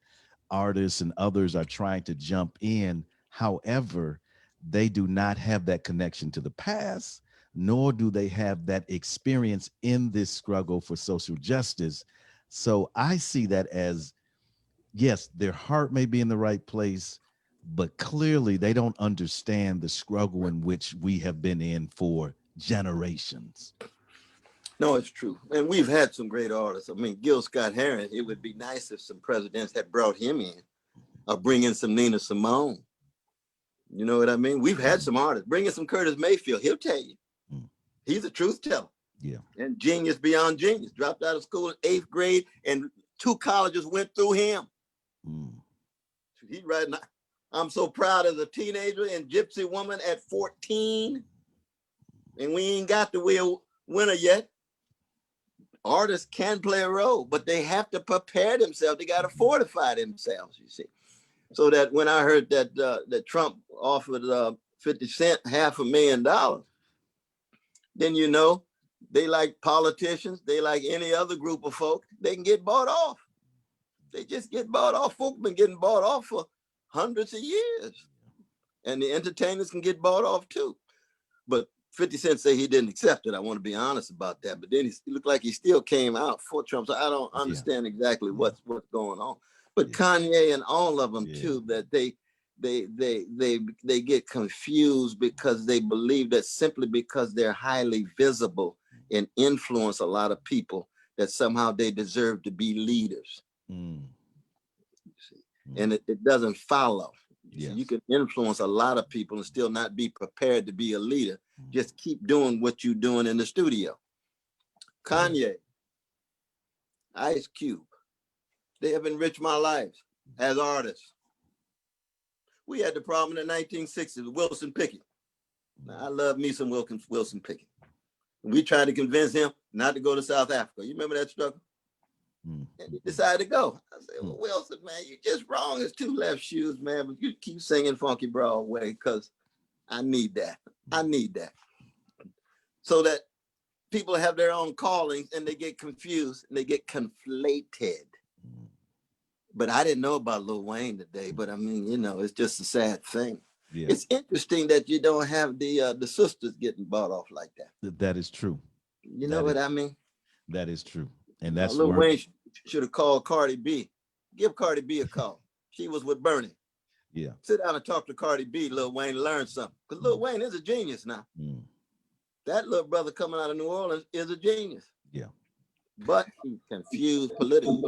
Speaker 2: artists and others are trying to jump in? However, they do not have that connection to the past, nor do they have that experience in this struggle for social justice. So I see that as, yes, their heart may be in the right place, but clearly they don't understand the struggle in which we have been in for generations.
Speaker 1: No, it's true. And we've had some great artists. I mean, Gil Scott-Heron, it would be nice if some presidents had brought him in or bring in some Nina Simone. You know what I mean? We've had some artists. Bring in some Curtis Mayfield. He'll tell you. He's a truth teller. Yeah. And genius beyond genius. Dropped out of school in 8th grade and 2 colleges went through him. He's right now. I'm so proud as a teenager and gypsy woman at 14. And we ain't got the winner yet. Artists can play a role, but they have to prepare themselves. They got to fortify themselves, you see. So that when I heard that Trump offered 50 Cent $500,000, then you know, they like politicians, they like any other group of folk, they can get bought off. They just get bought off. Folk been getting bought off for hundreds of years. And the entertainers can get bought off too. But 50 Cent say he didn't accept it. I want to be honest about that. But then he looked like he still came out for Trump. So I don't understand exactly what's going on. But Kanye and all of them too, that they get confused because they believe that simply because they're highly visible and influence a lot of people, that somehow they deserve to be leaders. And it doesn't follow. You can influence a lot of people and still not be prepared to be a leader. Just keep doing what you're doing in the studio. Kanye, Ice Cube, they have enriched my life as artists. We had the problem in the 1960s with Wilson Pickett. Now, I love me some Wilson Pickett. We tried to convince him not to go to South Africa. You remember that struggle?
Speaker 2: Mm.
Speaker 1: And he decided to go. I said, well, Wilson, man, you just wrong. It's two left shoes, man. But you keep singing Funky Broadway because I need that. I need that. So that people have their own callings and they get confused and they get conflated. But I didn't know about Lil Wayne today. But I mean, you know, it's just a sad thing. Yeah. It's interesting that you don't have the sisters getting bought off like that.
Speaker 2: That is true.
Speaker 1: You know what I mean?
Speaker 2: That is true. And that's
Speaker 1: Lil Wayne should have called Cardi B. Give Cardi B a call. She was with Bernie.
Speaker 2: Yeah.
Speaker 1: Sit down and talk to Cardi B, Lil Wayne, learn something. Because Lil Wayne is a genius now. That little brother coming out of New Orleans is a genius.
Speaker 2: Yeah.
Speaker 1: But he's confused politically.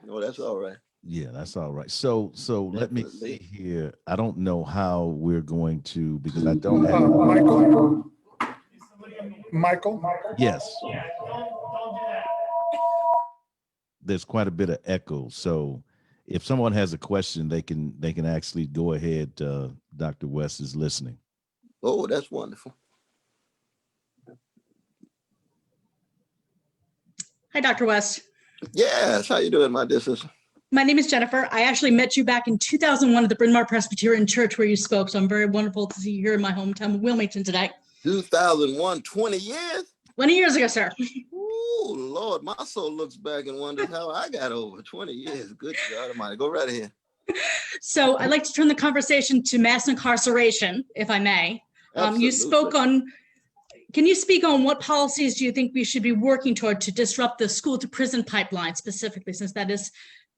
Speaker 1: Oh, that's all right.
Speaker 2: Yeah, that's all right. So let me see here. I don't know how we're going to, because I don't have
Speaker 3: Michael.
Speaker 2: Yes. There's quite a bit of echo. So if someone has a question, they can actually go ahead. Dr. West is listening.
Speaker 1: Oh, that's wonderful.
Speaker 4: Hi, Dr. West.
Speaker 1: Yes, how you doing, my dear sister?
Speaker 4: My name is Jennifer. I actually met you back in 2001 at the Bryn Mawr Presbyterian Church where you spoke. So I'm very wonderful to see you here in my hometown of Wilmington today.
Speaker 1: 2001, 20 years?
Speaker 4: 20 years ago, sir.
Speaker 1: Oh, Lord, my soul looks back and wonders how I got over 20 years. Good God Almighty. Go right ahead.
Speaker 4: So I'd like to turn the conversation to mass incarceration, if I may. You spoke on, can you speak on what policies do you think we should be working toward to disrupt the school to prison pipeline specifically, since that is,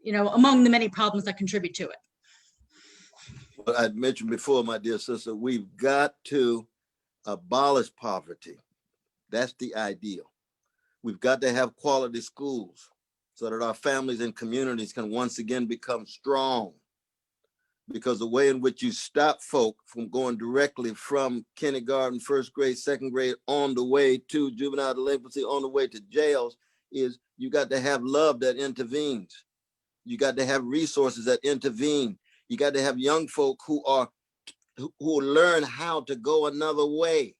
Speaker 4: you know, among the many problems that contribute to it?
Speaker 1: Well, I mentioned before, my dear sister, we've got to abolish poverty. That's the ideal. We've got to have quality schools so that our families and communities can once again become strong. Because the way in which you stop folk from going directly from kindergarten, first grade, second grade, on the way to juvenile delinquency, on the way to jails, is you got to have love that intervenes. You got to have resources that intervene. You got to have young folk who learn how to go another way.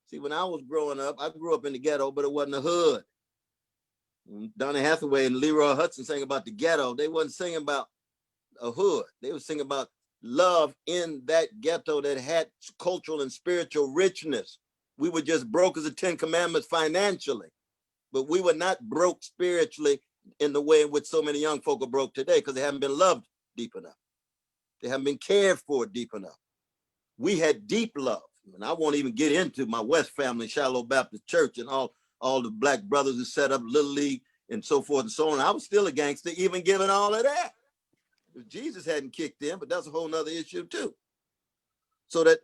Speaker 1: See, when I was growing up, I grew up in the ghetto, but it wasn't a hood. Donny Hathaway and Leroy Hudson sang about the ghetto. They wasn't singing about a hood. They were singing about love in that ghetto that had cultural and spiritual richness. We were just broke as the 10 Commandments financially, but we were not broke spiritually in the way in which so many young folk are broke today because they haven't been loved deep enough. They haven't been cared for deep enough. We had deep love. And I won't even get into my West family, Shiloh Baptist Church, and all the black brothers who set up Little League and so forth and so on. I was still a gangster, even given all of that. If Jesus hadn't kicked in, but that's a whole nother issue too. So that,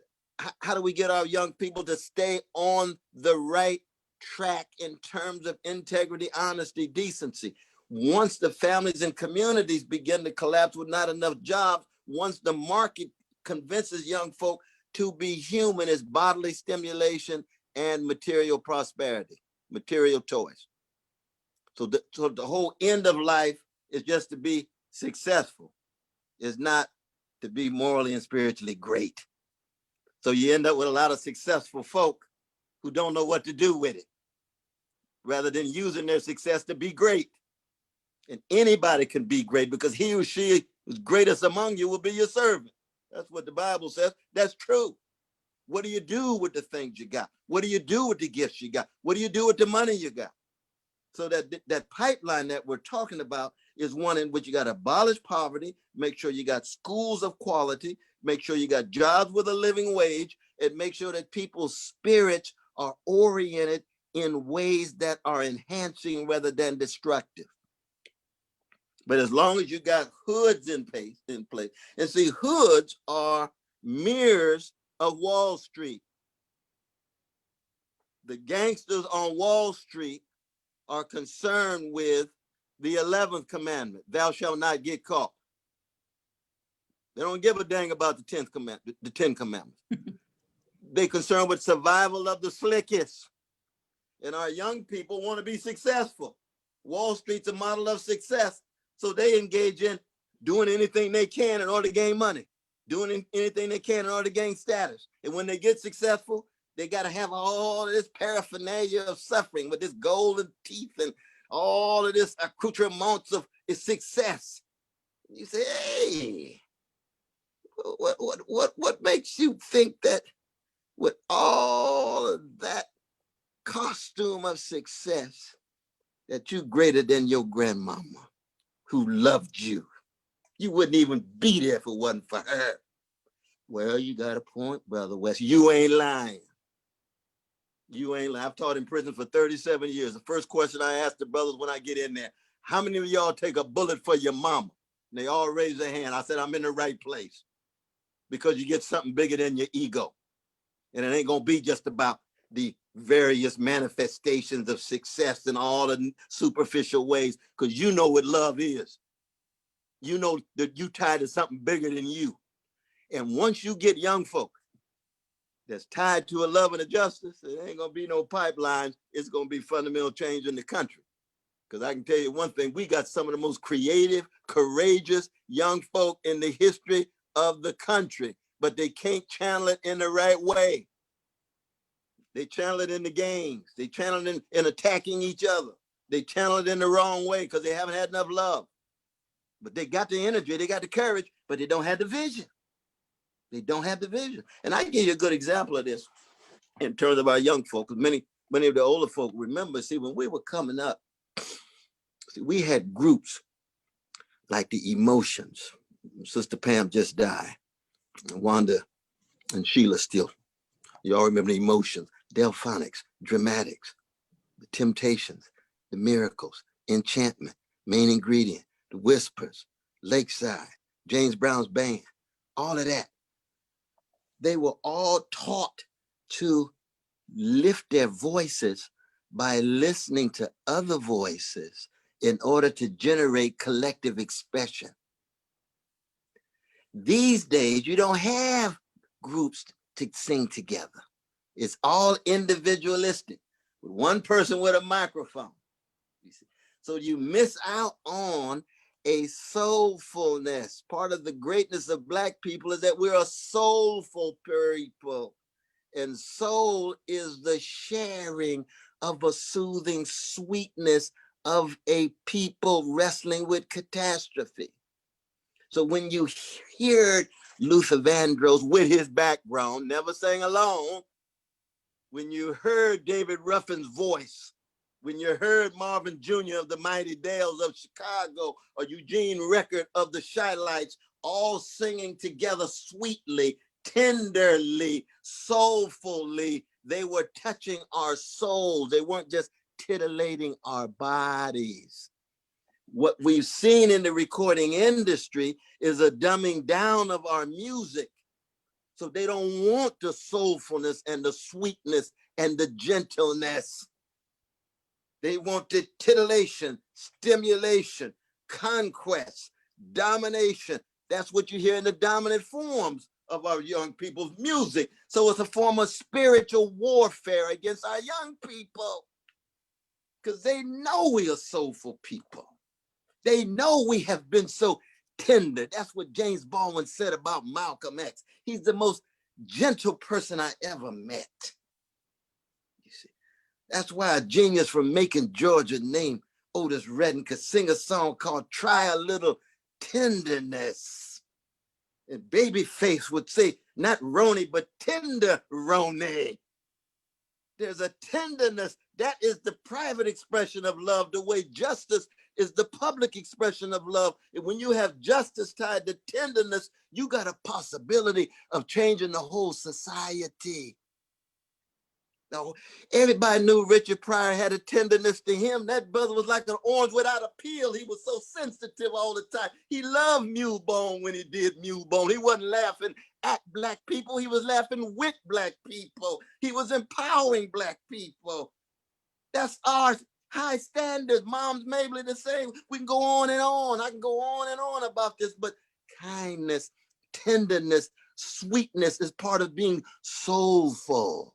Speaker 1: how do we get our young people to stay on the right track in terms of integrity, honesty, decency? Once the families and communities begin to collapse with not enough jobs, once the market convinces young folk to be human as bodily stimulation and material prosperity, material toys. So the whole end of life is just to be successful. Is not to be morally and spiritually great. So you end up with a lot of successful folk who don't know what to do with it, rather than using their success to be great. And anybody can be great because he or she who's greatest among you will be your servant. That's what the Bible says. That's true. What do you do with the things you got? What do you do with the gifts you got? What do you do with the money you got? So that pipeline that we're talking about is one in which you got to abolish poverty, make sure you got schools of quality, make sure you got jobs with a living wage, and make sure that people's spirits are oriented in ways that are enhancing rather than destructive. But as long as you got hoods in place, and see, hoods are mirrors of Wall Street. The gangsters on Wall Street are concerned with the 11th commandment, thou shalt not get caught. They don't give a dang about the 10th commandment, the 10 commandments. They're concerned with survival of the slickest. And our young people want to be successful. Wall Street's a model of success. So they engage in doing anything they can in order to gain money, doing anything they can in order to gain status. And when they get successful, They got to have all of this paraphernalia of suffering with this golden teeth and all of this accoutrements of success. You say, hey, what makes you think that with all of that costume of success that you greater than your grandmama who loved you? You wouldn't even be there if it wasn't for her. Well, you got a point, Brother West. You ain't lying. You ain't lying. I've taught in prison for 37 years. The first question I ask the brothers when I get in there, how many of y'all take a bullet for your mama? And they all raise their hand. I said, I'm in the right place. Because you get something bigger than your ego. And it ain't going to be just about the various manifestations of success in all the superficial ways, because you know what love is. You know that you tied to something bigger than you. And once you get young folk that's tied to a love and a justice, it ain't going to be no pipelines. It's going to be fundamental change in the country. Because I can tell you one thing, we got some of the most creative, courageous young folk in the history of the country, but they can't channel it in the right way. They channel it in the games. They channel it in attacking each other. They channel it in the wrong way because they haven't had enough love. But they got the energy, they got the courage, but they don't have the vision. They don't have the vision. And I give you a good example of this in terms of our young folk, because many of the older folk remember, see, when we were coming up, see, we had groups like the Emotions. Sister Pam just died. Wanda and Sheila still. You all remember the Emotions, Delphonics, Dramatics, the Temptations, the Miracles, Enchantment, Main Ingredient, the Whispers, Lakeside, James Brown's band, all of that. They were all taught to lift their voices by listening to other voices in order to generate collective expression. These days, you don't have groups to sing together. It's all individualistic, with one person with a microphone. You see? So you miss out on a soulfulness. Part of the greatness of Black people is that we're a soulful people. And soul is the sharing of a soothing sweetness of a people wrestling with catastrophe. So when you hear Luther Vandross with his background, never sang alone, when you heard David Ruffin's voice, when you heard Marvin Jr. of the Mighty Dales of Chicago, or Eugene Record of the Shy-Lights, all singing together sweetly, tenderly, soulfully, they were touching our souls. They weren't just titillating our bodies. What we've seen in the recording industry is a dumbing down of our music. So they don't want the soulfulness and the sweetness and the gentleness. They want the titillation, stimulation, conquest, domination. That's what you hear in the dominant forms of our young people's music. So it's a form of spiritual warfare against our young people, because they know we are soulful people. They know we have been so tender. That's what James Baldwin said about Malcolm X. He's the most gentle person I ever met. You see, that's why a genius from Macon, Georgia, named Otis Redding could sing a song called Try a Little Tenderness. And Babyface would say, not Roni, but tender Roni. There's a tenderness. That is the private expression of love, the way justice is the public expression of love. And when you have justice tied to tenderness, you got a possibility of changing the whole society. Now, everybody knew Richard Pryor had a tenderness to him. That brother was like an orange without a peel. He was so sensitive all the time. He loved Mule Bone when he did Mule Bone. He wasn't laughing at Black people. He was laughing with Black people. He was empowering Black people. That's our high standards. Mom's Mabley the same. We can go on and on. I can go on and on about this, but kindness, tenderness, sweetness is part of being soulful.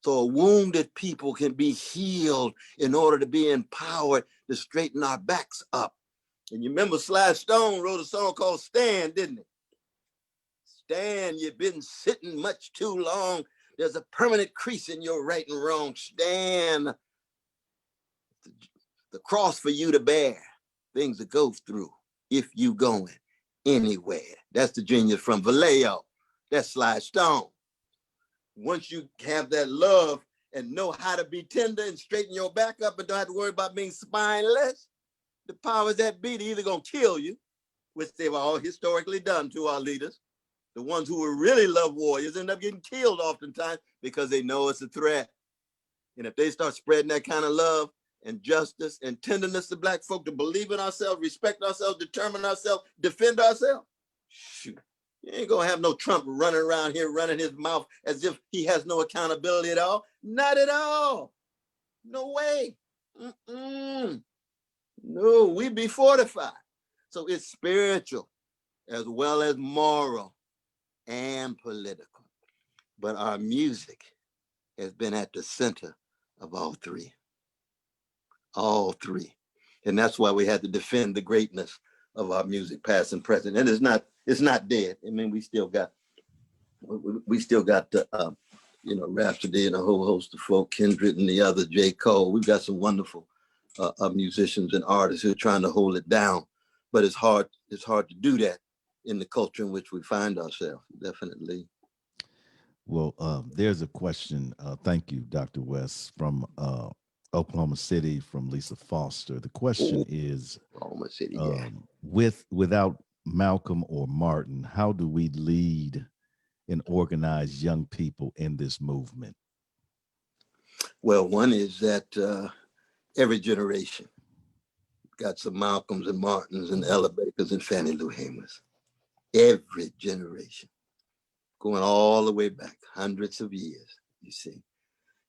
Speaker 1: So a wounded people can be healed in order to be empowered to straighten our backs up. And you remember Sly Stone wrote a song called Stand, didn't he? Stand, you've been sitting much too long. There's a permanent crease in your right and wrong. Stand. The cross for you to bear. Things to go through if you going anywhere. That's the genius from Vallejo. That's Sly Stone. Once you have that love and know how to be tender and straighten your back up and don't have to worry about being spineless, the powers that be, they're either going to kill you, which they've all historically done to our leaders. The ones who were really love warriors end up getting killed oftentimes because they know it's a threat. And if they start spreading that kind of love and justice and tenderness to Black folk to believe in ourselves, respect ourselves, determine ourselves, defend ourselves, shoot, you ain't gonna have no Trump running around here running his mouth as if he has no accountability at all. Not at all. No way. No, we be fortified. So it's spiritual as well as moral and political. But our music has been at the center of all three. All three. And that's why we had to defend the greatness of our music, past and present. And it's not dead. I mean, we still got the Rhapsody and a whole host of folk, Kendrick and the other, J. Cole. We've got some wonderful musicians and artists who are trying to hold it down. But it's hard to do that in the culture in which we find ourselves, definitely.
Speaker 2: Well, there's a question. Thank you, Dr. West, from Oklahoma City, from Lisa Foster. The question is,
Speaker 1: Oklahoma City,
Speaker 2: without Malcolm or Martin, how do we lead and organize young people in this movement?
Speaker 1: Well, one is that every generation got some Malcolms and Martins and Ella Bakers and Fannie Lou Hamers. Every generation, going all the way back, hundreds of years, you see.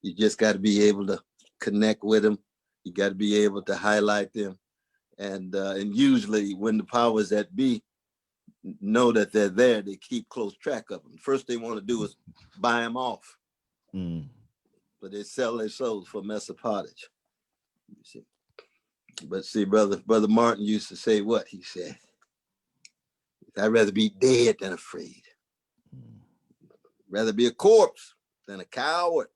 Speaker 1: You just got to be able to connect with them. You got to be able to highlight them. And usually when the powers that be know that they're there, they keep close track of them. First they want to do is buy them off. But they sell their souls for a mess of pottage. You see. But see, Brother Martin used to say what? He said, I'd rather be dead than afraid. Rather be a corpse than a coward.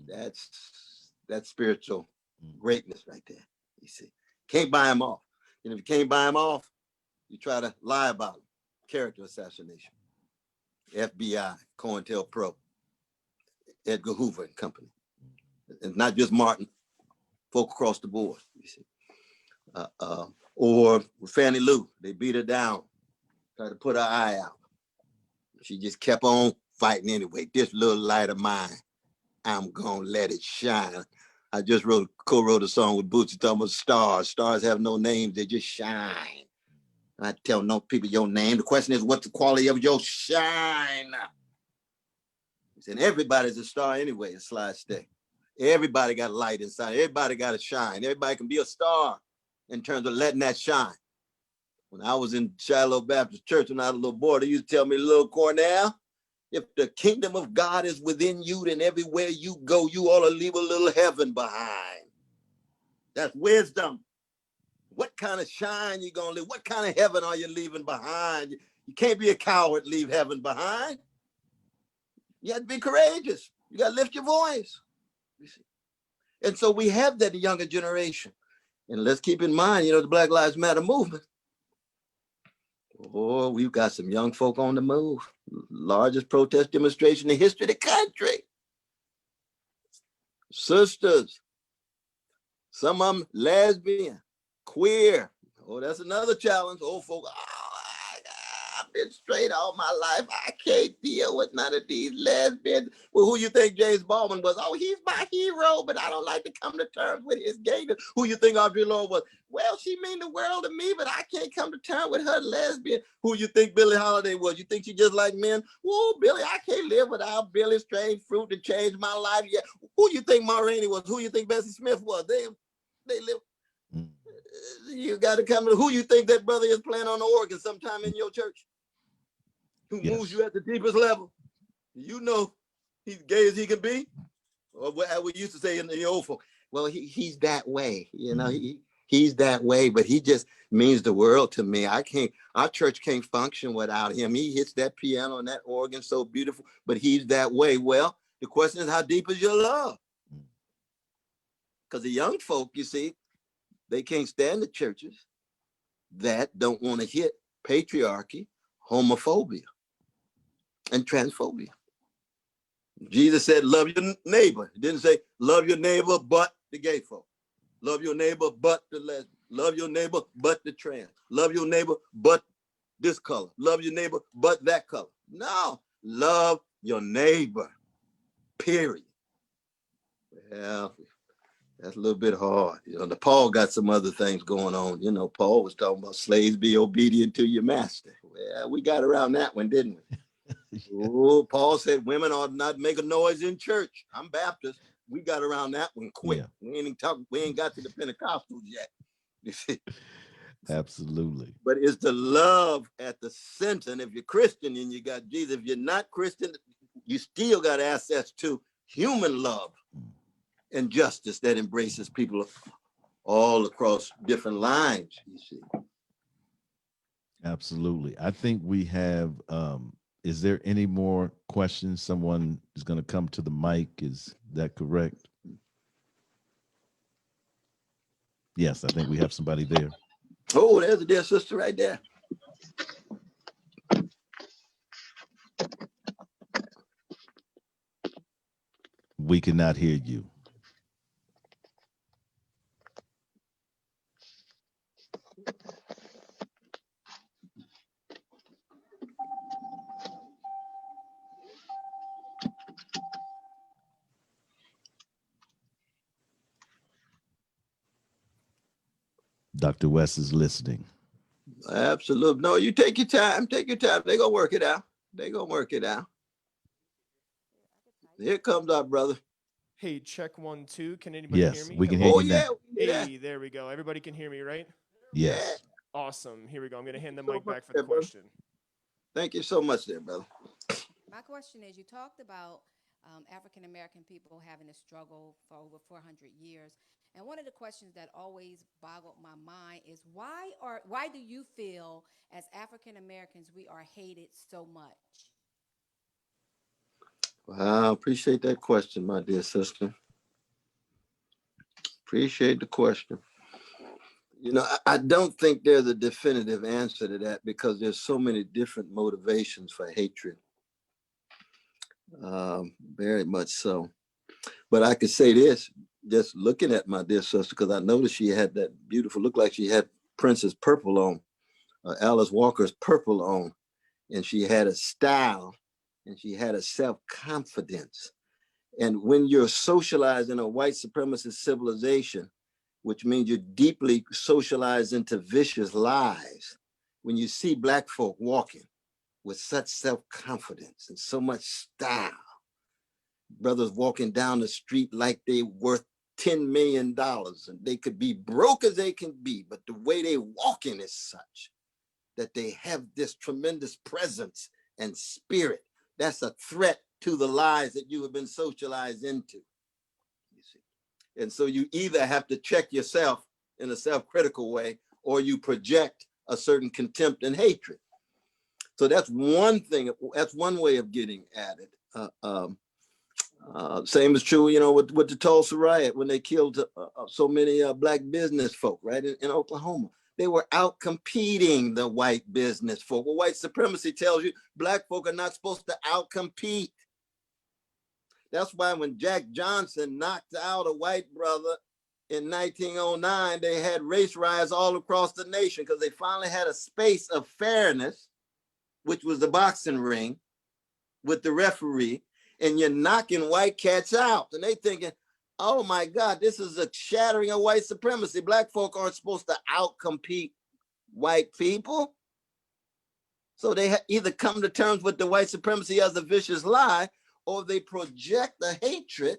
Speaker 1: That's spiritual greatness right there. You see, can't buy them off. And if you can't buy them off, you try to lie about them. Character assassination. FBI, COINTELPRO, Edgar Hoover and company. And not just Martin, folk across the board. You see. Or Fannie Lou, they beat her down, tried to put her eye out. She just kept on fighting anyway. This little light of mine, I'm gonna let it shine. I just co-wrote a song with Bootsy talking about stars. Stars have no names, they just shine. I tell no people your name. The question is, what's the quality of your shine? And everybody's a star anyway, a Sly Stay. Everybody got light inside. Everybody got to shine. Everybody can be a star in terms of letting that shine. When I was in Shiloh Baptist Church when I was a little boy, they used to tell me, little Cornel, if the kingdom of God is within you, then everywhere you go, you ought to leave a little heaven behind. That's wisdom. What kind of shine you gonna live? What kind of heaven are you leaving behind? You can't be a coward, leave heaven behind. You have to be courageous. You got to lift your voice. You see? And so we have that younger generation. And let's keep in mind, the Black Lives Matter movement. Oh, we've got some young folk on the move. Largest protest demonstration in the history of the country. Sisters, some of them lesbian, queer. Oh, that's another challenge. Old folk, I've been straight all my life. I can't deal with none of these lesbians. Well, who you think James Baldwin was? Oh, he's my hero, but I don't like to come to terms with his gayness. Who you think Audre Lorde was? Well, she mean the world to me, but I can't come to terms with her lesbian. Who you think Billie Holiday was? You think she just like men? Whoa, Billie, I can't live without Billie. Strange fruit to change my life. Yeah. Who you think Ma Rainey was? Who you think Bessie Smith was? They live. You got to come to who you think that brother is playing on the organ sometime in your church. Who moves you at the deepest level. You know he's gay as he can be. Or what we used to say in the old folk. Well, he's that way. He's that way, but he just means the world to me. Our church can't function without him. He hits that piano and that organ so beautiful, but he's that way. Well, the question is, how deep is your love? Because the young folk, you see, they can't stand the churches that don't want to hit patriarchy, homophobia, and transphobia. Jesus said, love your neighbor. He didn't say, love your neighbor, but the gay folk. Love your neighbor, but the lesbian. Love your neighbor, but the trans. Love your neighbor, but this color. Love your neighbor, but that color. No, love your neighbor, period. Well, that's a little bit hard. The Paul got some other things going on. Paul was talking about slaves be obedient to your master. Well, we got around that one, didn't we? Oh, Paul said women ought not make a noise in church. I'm Baptist. We got around that one quick. Yeah. We ain't got to the Pentecostals yet. You see?
Speaker 2: Absolutely.
Speaker 1: But it's the love at the center. And if you're Christian and you got Jesus, if you're not Christian, you still got access to human love and justice that embraces people all across different lines, you see.
Speaker 2: Absolutely. I think we have, is there any more questions? Someone is going to come to the mic. Is that correct? Yes, I think we have somebody there.
Speaker 1: Oh, there's a dear sister right there.
Speaker 2: We cannot hear you. Dr. West is listening.
Speaker 1: Absolutely. No, you take your time. Take your time. They're going to work it out. They're going to work it out. Here comes our brother.
Speaker 5: Hey, check 1, 2. Can anybody hear me?
Speaker 2: We can hear you now.
Speaker 5: Hey, there we go. Everybody can hear me, right?
Speaker 2: Yes.
Speaker 5: Awesome. Here we go. I'm going to hand the mic back for the question.
Speaker 1: Thank you so much there, brother.
Speaker 6: My question is, you talked about African-American people having a struggle for over 400 years. And one of the questions that always boggled my mind is why do you feel as African-Americans we are hated so much?
Speaker 1: Wow, appreciate that question, my dear sister. Appreciate the question. I don't think there's a definitive answer to that because there's so many different motivations for hatred. Very much so. But I could say this, just looking at my dear sister, because I noticed she had that beautiful, looked like she had Prince's purple on, Alice Walker's purple on, and she had a style and she had a self-confidence. And when you're socialized in a white supremacist civilization, which means you're deeply socialized into vicious lies, when you see Black folk walking with such self-confidence and so much style, brothers walking down the street like they worth $10 million and they could be broke as they can be, but the way they walking is such that they have this tremendous presence and spirit. That's a threat to the lies that you have been socialized into, you see. And so you either have to check yourself in a self-critical way or you project a certain contempt and hatred. So that's one thing, that's one way of getting at it. Same is true, with the Tulsa riot when they killed so many Black business folk, right, in Oklahoma. They were out competing the white business folk. Well, white supremacy tells you Black folk are not supposed to out-compete. That's why when Jack Johnson knocked out a white brother in 1909, they had race riots all across the nation because they finally had a space of fairness, which was the boxing ring with the referee, and you're knocking white cats out. And they thinking, oh my God, this is a shattering of white supremacy. Black folk aren't supposed to outcompete white people. So they either come to terms with the white supremacy as a vicious lie, or they project the hatred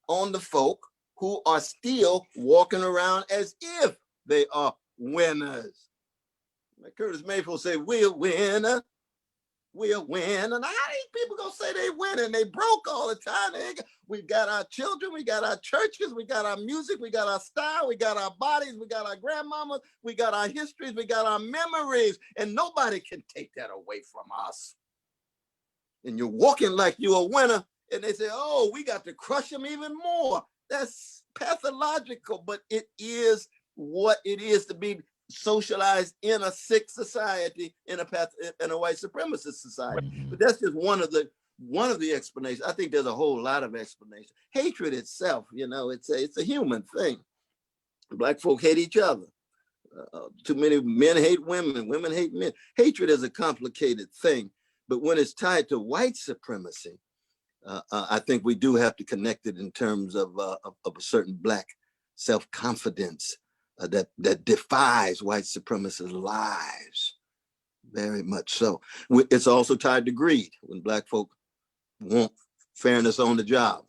Speaker 1: on the folk who are still walking around as if they are winners. Like Curtis Mayfield said, we're winner. we'll win. And how these people gonna say they win and they broke all the time? We got our children, we got our churches, we got our music, we got our style, we got our bodies, we got our grandmamas, we got our histories, we got our memories, and nobody can take that away from us. And you're walking like you're a winner, and they say, oh, we got to crush them even more. That's pathological, but it is what it is to be socialized in a sick society, in a white supremacist society. But that's just one of the explanations. I think there's a whole lot of explanations. Hatred itself, it's a human thing. Black folk hate each other. Too many men hate women, women hate men. Hatred is a complicated thing, but when it's tied to white supremacy, I think we do have to connect it in terms of a certain Black self-confidence that defies white supremacist lives, very much so. It's also tied to greed. When Black folk want fairness on the job,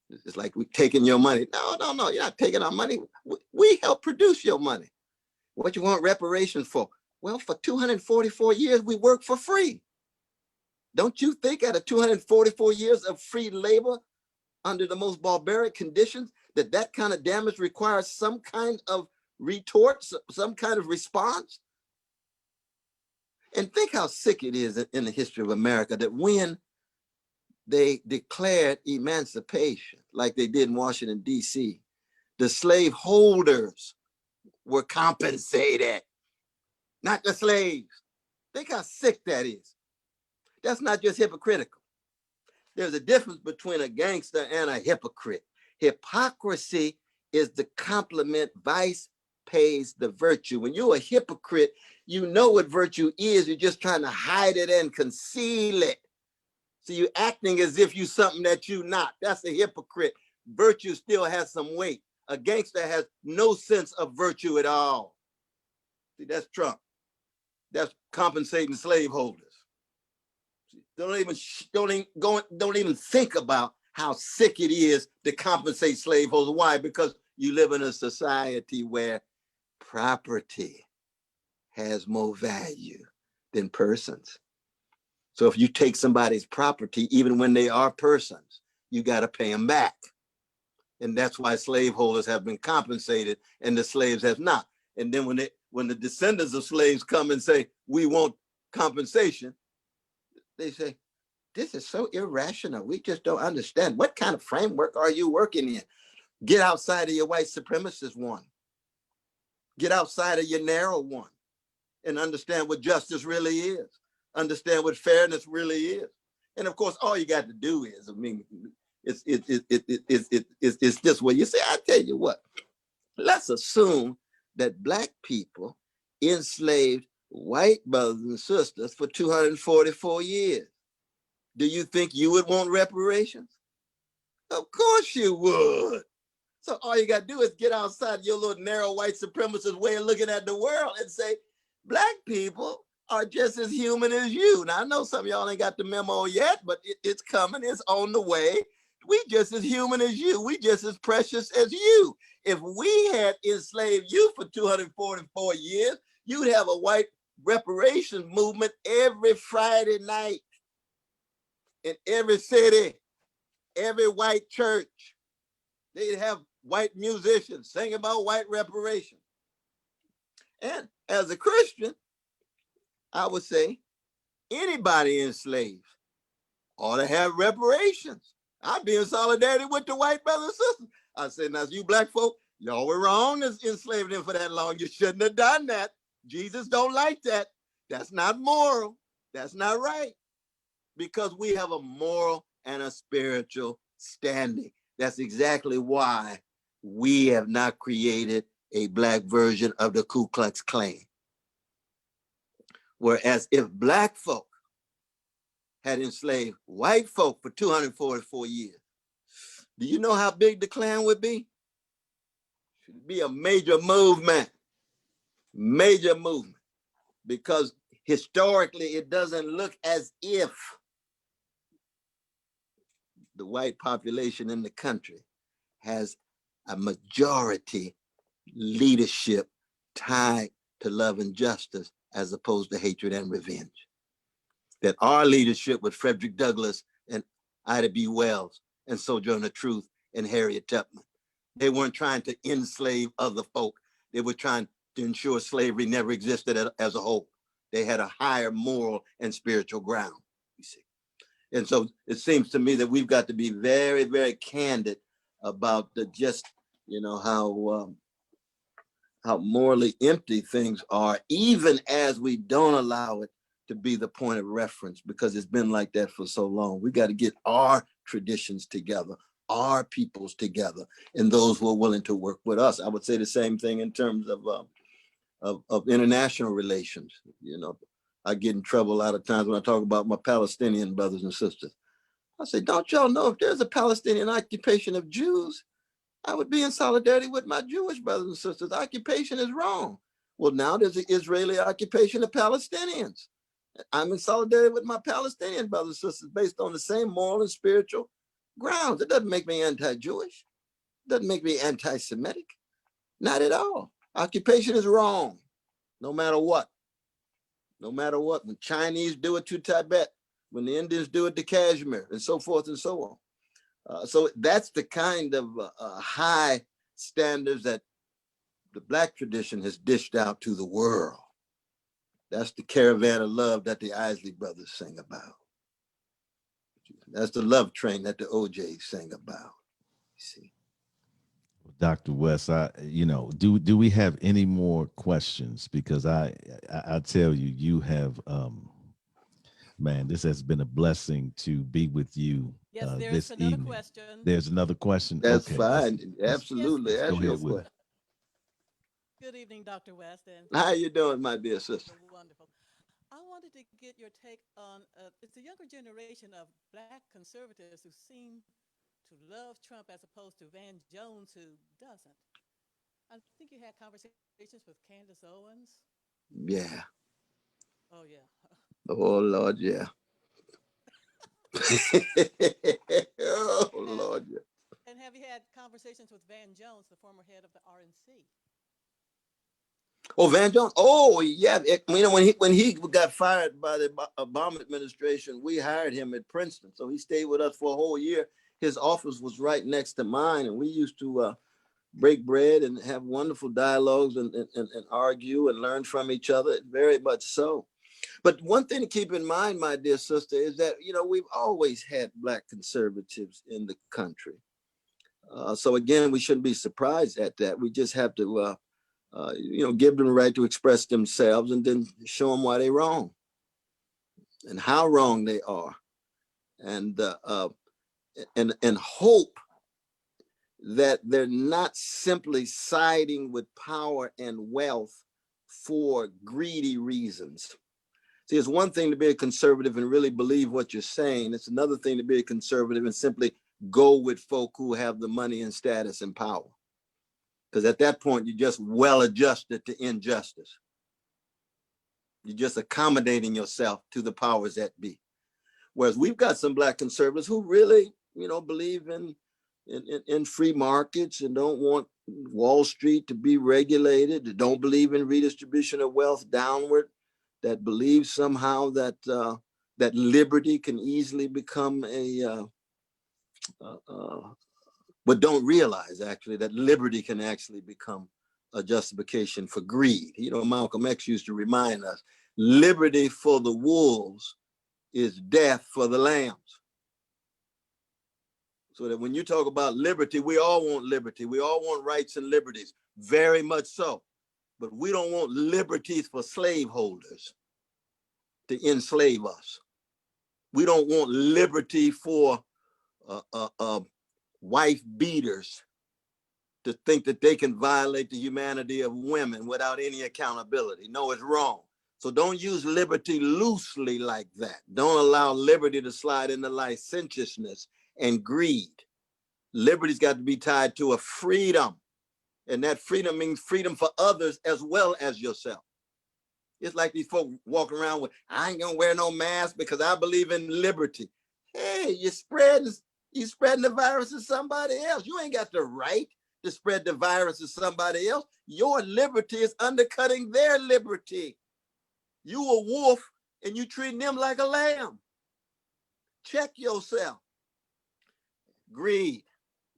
Speaker 1: it's like we're taking your money. No, you're not taking our money. We help produce your money. What you want reparations for? Well, for 244 years, we worked for free. Don't you think at 244 years of free labor under the most barbaric conditions, that kind of damage requires some kind of retort, some kind of response? And think how sick it is in the history of America that when they declared emancipation, like they did in Washington, D.C., the slave holders were compensated, not the slaves. Think how sick that is. That's not just hypocritical. There's a difference between a gangster and a hypocrite. Hypocrisy is the complement, vice pays the virtue. When you're a hypocrite, you know what virtue is. You're just trying to hide it and conceal it. So you're acting as if you're something that you're not. That's a hypocrite. Virtue still has some weight. A gangster has no sense of virtue at all. See, that's Trump. That's compensating slaveholders. Don't even think about how sick it is to compensate slaveholders. Why? Because you live in a society where property has more value than persons. So if you take somebody's property, even when they are persons, you got to pay them back. And that's why slaveholders have been compensated and the slaves have not. And then when the descendants of slaves come and say, we want compensation, they say, this is so irrational. We just don't understand. What kind of framework are you working in? Get outside of your white supremacist one. Get outside of your narrow one and understand what justice really is. Understand what fairness really is. And of course, all you got to do is, it's this way. You say, I tell you what, let's assume that Black people enslaved white brothers and sisters for 244 years. Do you think you would want reparations? Of course you would. So all you got to do is get outside your little narrow white supremacist way of looking at the world and say, Black people are just as human as you. Now, I know some of y'all ain't got the memo yet, but it's coming. It's on the way. We just as human as you. We just as precious as you. If we had enslaved you for 244 years, you'd have a white reparations movement every Friday night in every city, every white church. They'd have white musicians sing about white reparations. And as a Christian, I would say anybody enslaved ought to have reparations. I'd be in solidarity with the white brothers and sisters. I said, now, you Black folk, y'all were wrong as enslaving them for that long. You shouldn't have done that. Jesus don't like that. That's not moral. That's not right. Because we have a moral and a spiritual standing. That's exactly why we have not created a Black version of the Ku Klux Klan. Whereas if Black folk had enslaved white folk for 244 years, do you know how big the Klan would be? It would be a major movement, because historically it doesn't look as if the white population in the country has a majority leadership tied to love and justice as opposed to hatred and revenge. that our leadership with Frederick Douglass and Ida B. Wells and Sojourner Truth and Harriet Tubman. They weren't trying to enslave other folk. They were trying to ensure slavery never existed as a whole. They had a higher moral and spiritual ground, you see. And so it seems to me that we've got to be very, very candid about the just, you know, how morally empty things are, even as we don't allow it to be the point of reference, because it's been like that for so long. We got to get our traditions together, our peoples together, and those who are willing to work with us. I would say the same thing in terms of international relations. You know, I get in trouble a lot of times when I talk about my Palestinian brothers and sisters. I say, don't y'all know if there's a Palestinian occupation of Jews, I would be in solidarity with my Jewish brothers and sisters. Occupation is wrong. Well, now there's an Israeli occupation of Palestinians. I'm in solidarity with my Palestinian brothers and sisters based on the same moral and spiritual grounds. It doesn't make me anti-Jewish. It doesn't make me anti-Semitic. Not at all. Occupation is wrong, no matter what. No matter what. When Chinese do it to Tibet, when the Indians do it to Kashmir, and so forth and so on. So that's the kind of high standards that the Black tradition has dished out to the world. That's the caravan of love that the Isley brothers sing about. That's the love train that the OJs sing about. You see.
Speaker 2: Dr. West, do we have any more questions? Because I tell you, you have, man, this has been a blessing to be with you.
Speaker 7: Yes, there's
Speaker 2: this
Speaker 7: another
Speaker 2: evening.
Speaker 7: question.
Speaker 2: There's another question.
Speaker 1: That's
Speaker 2: okay,
Speaker 1: fine. Absolutely.
Speaker 7: Yes.
Speaker 1: Ask
Speaker 2: go
Speaker 1: your
Speaker 2: ahead with
Speaker 1: question.
Speaker 7: Good evening, Dr. West. And
Speaker 1: how you doing, my dear sister?
Speaker 7: Wonderful. I wanted to get your take on, it's a younger generation of Black conservatives who seem to love Trump as opposed to Van Jones, who doesn't. I think you had conversations with Candace Owens.
Speaker 1: Yeah.
Speaker 7: Oh, yeah.
Speaker 1: Oh, Lord, yeah. Oh, Lord, yeah.
Speaker 7: And have you had conversations with Van Jones, the former head of the RNC?
Speaker 1: Oh, Van Jones. Oh, yeah. When he got fired by the Obama administration, we hired him at Princeton. So he stayed with us for a whole year. His office was right next to mine, and we used to break bread and have wonderful dialogues and argue and learn from each other. Very much so. But one thing to keep in mind, my dear sister, is that, we've always had Black conservatives in the country. So again, we shouldn't be surprised at that. We just have to, give them the right to express themselves and then show them why they're wrong and how wrong they are, and hope that they're not simply siding with power and wealth for greedy reasons. See, it's one thing to be a conservative and really believe what you're saying. It's another thing to be a conservative and simply go with folk who have the money and status and power. Because at that point, you're just well adjusted to injustice. You're just accommodating yourself to the powers that be. Whereas we've got some Black conservatives who really, believe in free markets and don't want Wall Street to be regulated, that don't believe in redistribution of wealth downward, that believe somehow that that liberty can easily become but don't realize actually that liberty can actually become a justification for greed. Malcolm X used to remind us, liberty for the wolves is death for the lambs. So that when you talk about liberty, we all want liberty. We all want rights and liberties, very much so. But we don't want liberties for slaveholders to enslave us. We don't want liberty for wife beaters to think that they can violate the humanity of women without any accountability. No, it's wrong. So don't use liberty loosely like that. Don't allow liberty to slide into licentiousness and greed. Liberty's got to be tied to a freedom. And that freedom means freedom for others as well as yourself. It's like these folks walking around with, I ain't gonna wear no mask because I believe in liberty. Hey, you're spreading the virus to somebody else. You ain't got the right to spread the virus to somebody else. Your liberty is undercutting their liberty. You a wolf and you treating them like a lamb. Check yourself. Greed,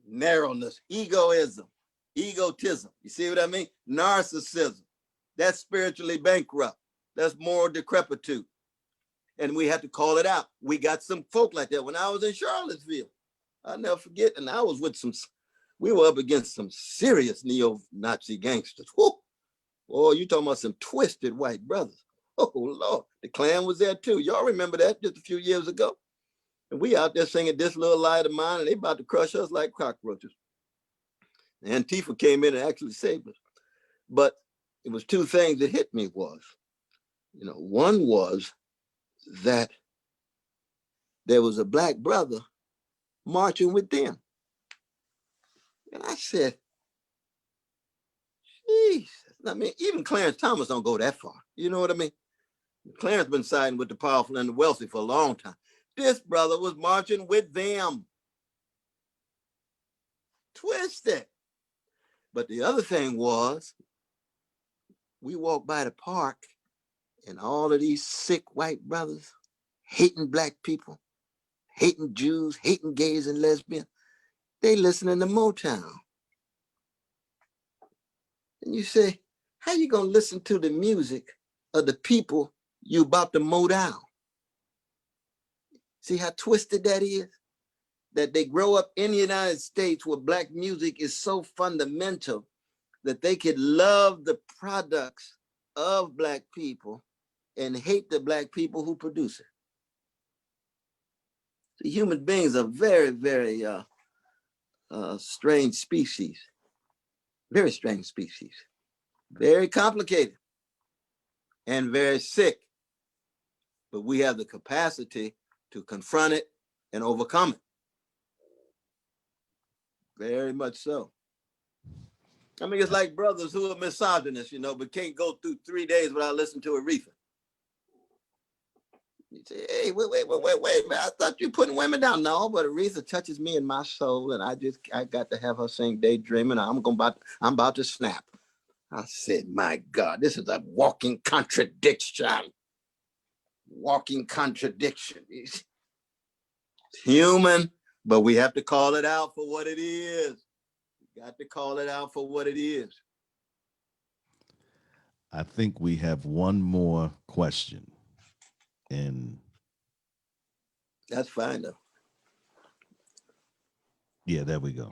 Speaker 1: narrowness, egoism, egotism. You see what I mean? Narcissism. That's spiritually bankrupt. That's moral decrepitude. And we have to call it out. We got some folk like that. When I was in Charlottesville, I'll never forget, and I was with we were up against some serious neo-Nazi gangsters. Whoo! Oh, you talking about some twisted white brothers. Oh, Lord. The Klan was there too. Y'all remember that just a few years ago? And we out there singing This Little Light of Mine, and they about to crush us like cockroaches. Antifa came in and actually saved us. But it was two things that hit me was, one was that there was a black brother marching with them. And I said, Jesus. I mean, even Clarence Thomas don't go that far. You know what I mean? Clarence been siding with the powerful and the wealthy for a long time. This brother was marching with them. Twisted. But the other thing was, we walked by the park and all of these sick white brothers hating black people, hating Jews, hating gays and lesbians, they listening to Motown. And you say, how you gonna listen to the music of the people you about to mow down? See how twisted that is? That they grow up in the United States where black music is so fundamental that they could love the products of black people and hate the black people who produce it. The human beings are very, very strange species. Very strange species. Very complicated and very sick. But we have the capacity to confront it and overcome it. Very much so. I mean, it's like brothers who are misogynists, but can't go through 3 days without listening to Aretha. You say, hey, wait, man. I thought you putting women down. No, but Aretha touches me in my soul, and I got to have her sing Daydreaming. I'm about to snap. I said, my God, this is a walking contradiction. Walking contradiction. It's human, but we have to call it out for what it is. We got to call it out for what it is.
Speaker 2: I think we have one more question. And
Speaker 1: that's fine though.
Speaker 2: Yeah, there we go.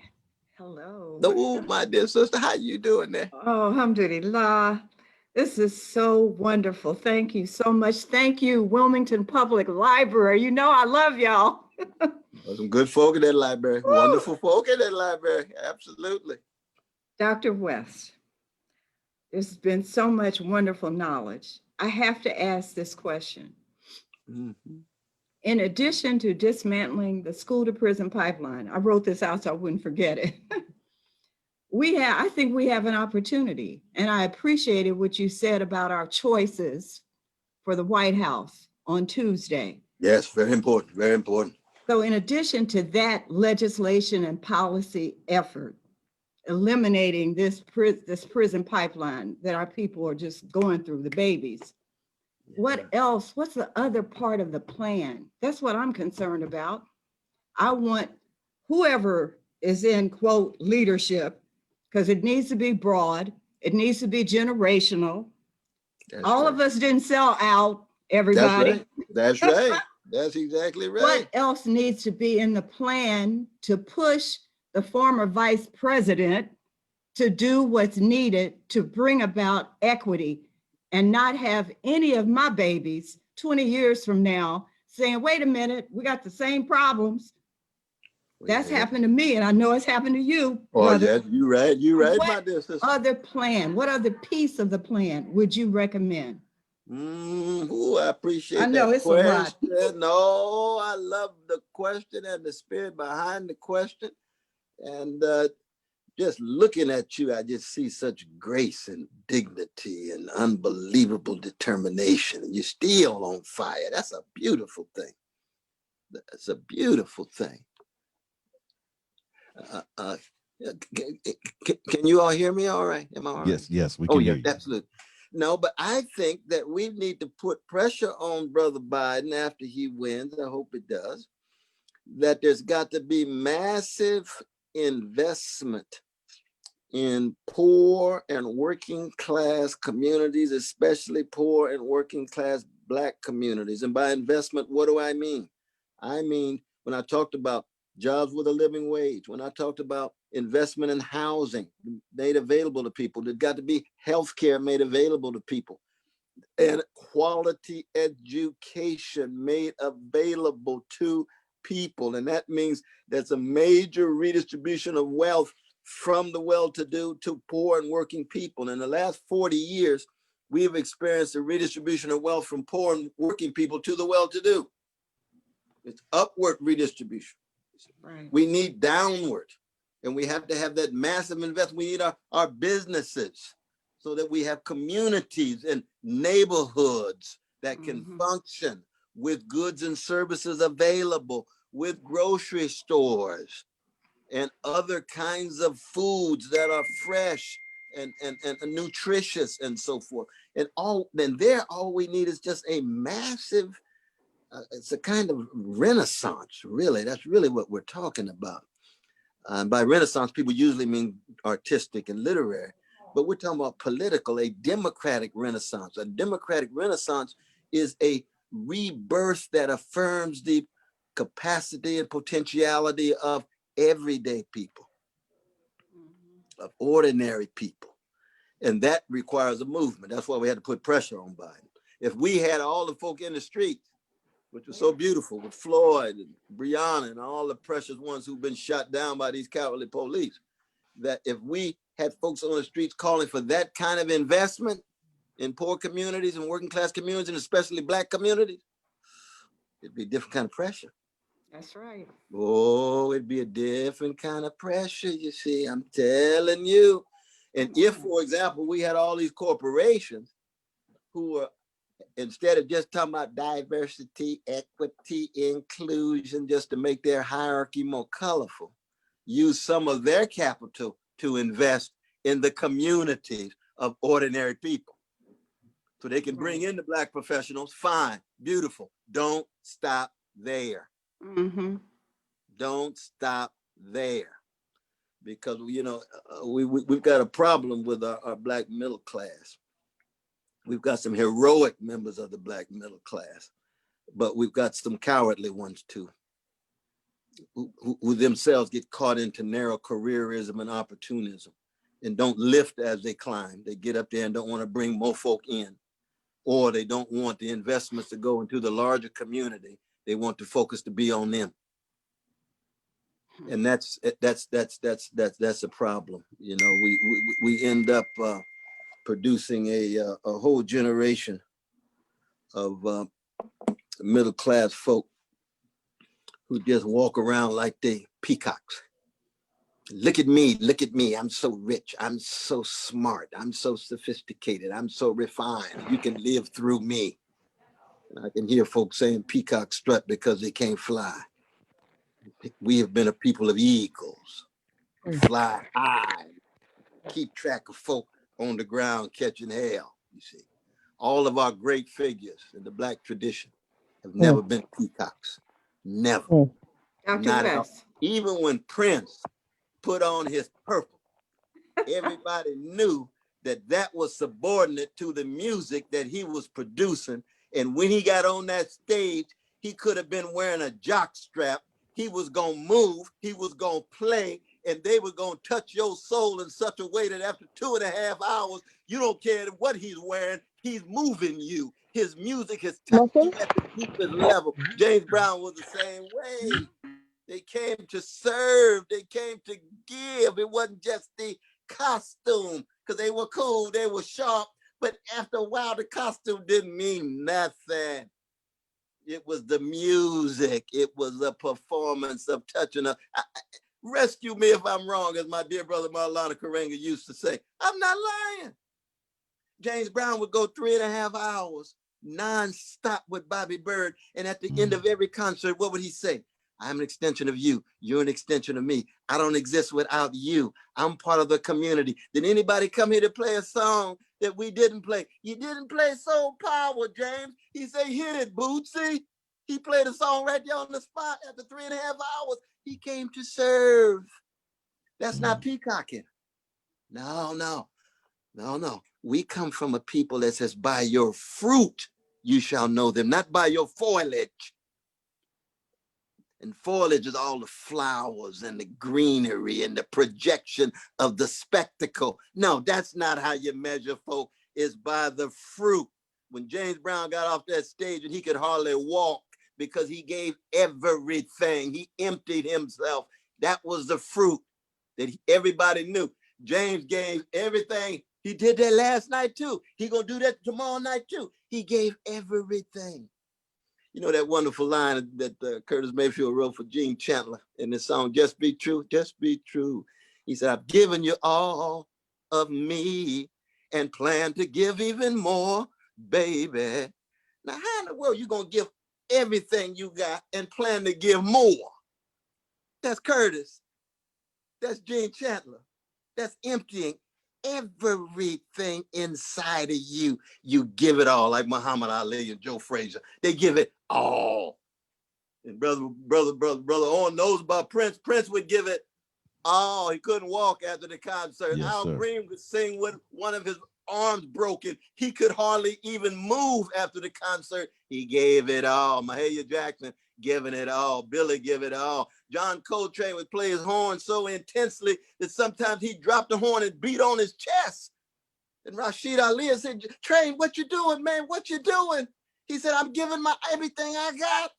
Speaker 8: Hello.
Speaker 1: Oh, my dear sister, how you doing there?
Speaker 8: Oh, alhamdulillah. This is so wonderful. Thank you so much. Thank you, Wilmington Public Library. I love y'all.
Speaker 1: Some good folk in that library. Woo! Wonderful folk in that library. Absolutely.
Speaker 8: Dr. West, there's been so much wonderful knowledge. I have to ask this question. Mm-hmm. In addition to dismantling the school to prison pipeline, I wrote this out so I wouldn't forget it. I think we have an opportunity, and I appreciated what you said about our choices for the White House on Tuesday.
Speaker 1: Yes, very important, very important.
Speaker 8: So in addition to that legislation and policy effort, eliminating this prison pipeline that our people are just going through, the babies, what else? What's the other part of the plan? That's what I'm concerned about. I want whoever is in, quote, leadership, because it needs to be broad. It needs to be generational. All of us didn't sell out, everybody.
Speaker 1: That's right. That's exactly right.
Speaker 8: What else needs to be in the plan to push the former vice president to do what's needed to bring about equity and not have any of my babies 20 years from now saying, wait a minute, we got the same problems. That's happened to me, and I know it's happened to you.
Speaker 1: Oh,
Speaker 8: brother.
Speaker 1: yes, you're right, my dear sister.
Speaker 8: What other piece of the plan would you recommend?
Speaker 1: I appreciate
Speaker 8: I know
Speaker 1: that
Speaker 8: it's
Speaker 1: question.
Speaker 8: a lot.
Speaker 1: No, I love the question and the spirit behind the question. And just looking at you, I just see such grace and dignity and unbelievable determination. And you're still on fire. That's a beautiful thing. That's a beautiful thing. Can you all hear me all right? Am I all right?
Speaker 2: Yes, we can hear you.
Speaker 1: Absolutely. No, but I think that we need to put pressure on Brother Biden after he wins. I hope it does. That there's got to be massive investment in poor and working class communities, especially poor and working class Black communities. And by investment, what do I mean? I mean, when I talked about jobs with a living wage, when I talked about investment in housing made available to people, there's got to be healthcare made available to people, and quality education made available to people. And that means there's a major redistribution of wealth from the well-to-do to poor and working people. In the last 40 years, we have experienced a redistribution of wealth from poor and working people to the well-to-do. It's upward redistribution. Right. We need downward, and we have to have that massive investment. We need our businesses so that we have communities and neighborhoods that can function with goods and services available, with grocery stores and other kinds of foods that are fresh and nutritious and so forth. And all we need is just a massive, it's a kind of renaissance, really. That's really what we're talking about. By renaissance, people usually mean artistic and literary, but we're talking about political, a democratic renaissance. A democratic renaissance is a rebirth that affirms the capacity and potentiality of everyday people, of ordinary people. And that requires a movement. That's why we had to put pressure on Biden. If we had all the folk in the streets, which was so beautiful with Floyd and Breonna and all the precious ones who've been shot down by these cowardly police, that if we had folks on the streets calling for that kind of investment in poor communities and working class communities, and especially Black communities, it'd be a different kind of pressure.
Speaker 8: That's right.
Speaker 1: Oh, it'd be a different kind of pressure, you see, I'm telling you. And if, for example, we had all these corporations who were, instead of just talking about diversity, equity, inclusion, just to make their hierarchy more colorful, use some of their capital to invest in the communities of ordinary people. So they can bring in the Black professionals, fine, beautiful. Don't stop there. Don't stop there. Because, you know, we've got a problem with our Black middle class. We've got some heroic members of the Black middle class, but we've got some cowardly ones too, who themselves get caught into narrow careerism and opportunism and don't lift as they climb. They get up there and don't want to bring more folk in, or they don't want the investments to go into the larger community. They want the focus to be on them. And that's a problem. You know, we end up producing a whole generation of middle class folk who just walk around like they peacocks. Look at me, I'm so rich, I'm so smart, I'm so sophisticated, I'm so refined, you can live through me. And I can hear folks saying peacock strut because they can't fly. We have been a people of eagles, fly high, keep track of folk on the ground catching hell, you see. All of our great figures in the Black tradition have never been peacocks, never. Not at all. Even when Prince put on his purple, everybody knew that that was subordinate to the music that he was producing. And when he got on that stage, he could have been wearing a jock strap. He was gonna move, he was gonna play, and they were gonna touch your soul in such a way that after 2.5 hours, you don't care what he's wearing, he's moving you. His music has touched you at the deepest level. James Brown was the same way. They came to serve, they came to give. It wasn't just the costume, because they were cool, they were sharp, but after a while, the costume didn't mean nothing. It was the music. It was a performance of touching us. Rescue me if I'm wrong, as my dear brother Maulana Karenga used to say. I'm not lying. James Brown would go 3.5 hours non-stop with Bobby Bird. And at the end of every concert, what would he say? I'm an extension of you. You're an extension of me. I don't exist without you. I'm part of the community. Did anybody come here to play a song that we didn't play. You didn't play Soul Power, James. He said, hit it, Bootsy. He played a song right there on the spot after 3.5 hours. He came to serve. That's not peacocking. No. We come from a people that says, by your fruit you shall know them, not by your foliage. And foliage is all the flowers and the greenery and the projection of the spectacle. No, that's not how you measure folk. It's by the fruit. When James Brown got off that stage and he could hardly walk because he gave everything, he emptied himself. That was the fruit that everybody knew. James gave everything. He did that last night too. He gonna do that tomorrow night too. He gave everything. You know that wonderful line that Curtis Mayfield wrote for Gene Chandler in the song, Just Be True, Just Be True. He said, I've given you all of me and plan to give even more, baby. Now, how in the world you going to give everything you got and plan to give more? That's Curtis. That's Gene Chandler. That's emptying everything inside of you. You give it all, like Muhammad Ali and Joe Frazier. They give it all. And brother Owen knows about Prince. Prince would give it all. He couldn't walk after the concert.
Speaker 2: Yes,
Speaker 1: Al
Speaker 2: sir.
Speaker 1: Green would sing with one of his arms broken. He could hardly even move after the concert. He gave it all. Mahalia Jackson giving it all. Billy give it all. John Coltrane would play his horn so intensely that sometimes he dropped the horn and beat on his chest. And Rashid Ali said, Train, what you doing, man? What you doing? He said, I'm giving my everything I got.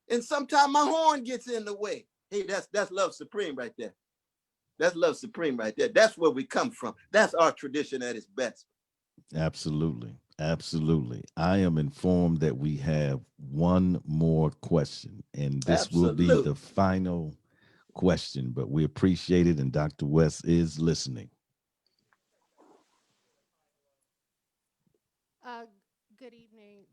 Speaker 1: And sometimes my horn gets in the way. Hey, that's love supreme right there. That's love supreme right there. That's where we come from. That's our tradition at its best.
Speaker 2: Absolutely. Absolutely. I am informed that we have one more question, and this will be the final question, but we appreciate it, and Dr. West is listening.
Speaker 9: Good evening.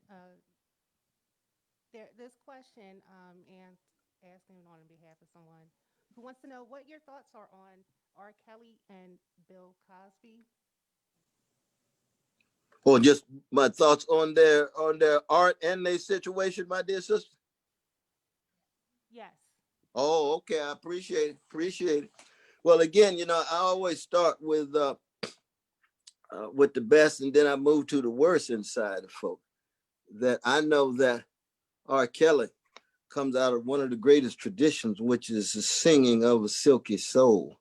Speaker 9: This question, and asking on behalf of someone who wants to know what your thoughts are on R. Kelly and Bill Cosby.
Speaker 1: Or just my thoughts on their art and their situation, my dear sister.
Speaker 9: Yes.
Speaker 1: Oh, okay. I appreciate it. Well, again, I always start with the best, and then I move to the worst inside of folk. That I know that R. Kelly comes out of one of the greatest traditions, which is the singing of a silky soul.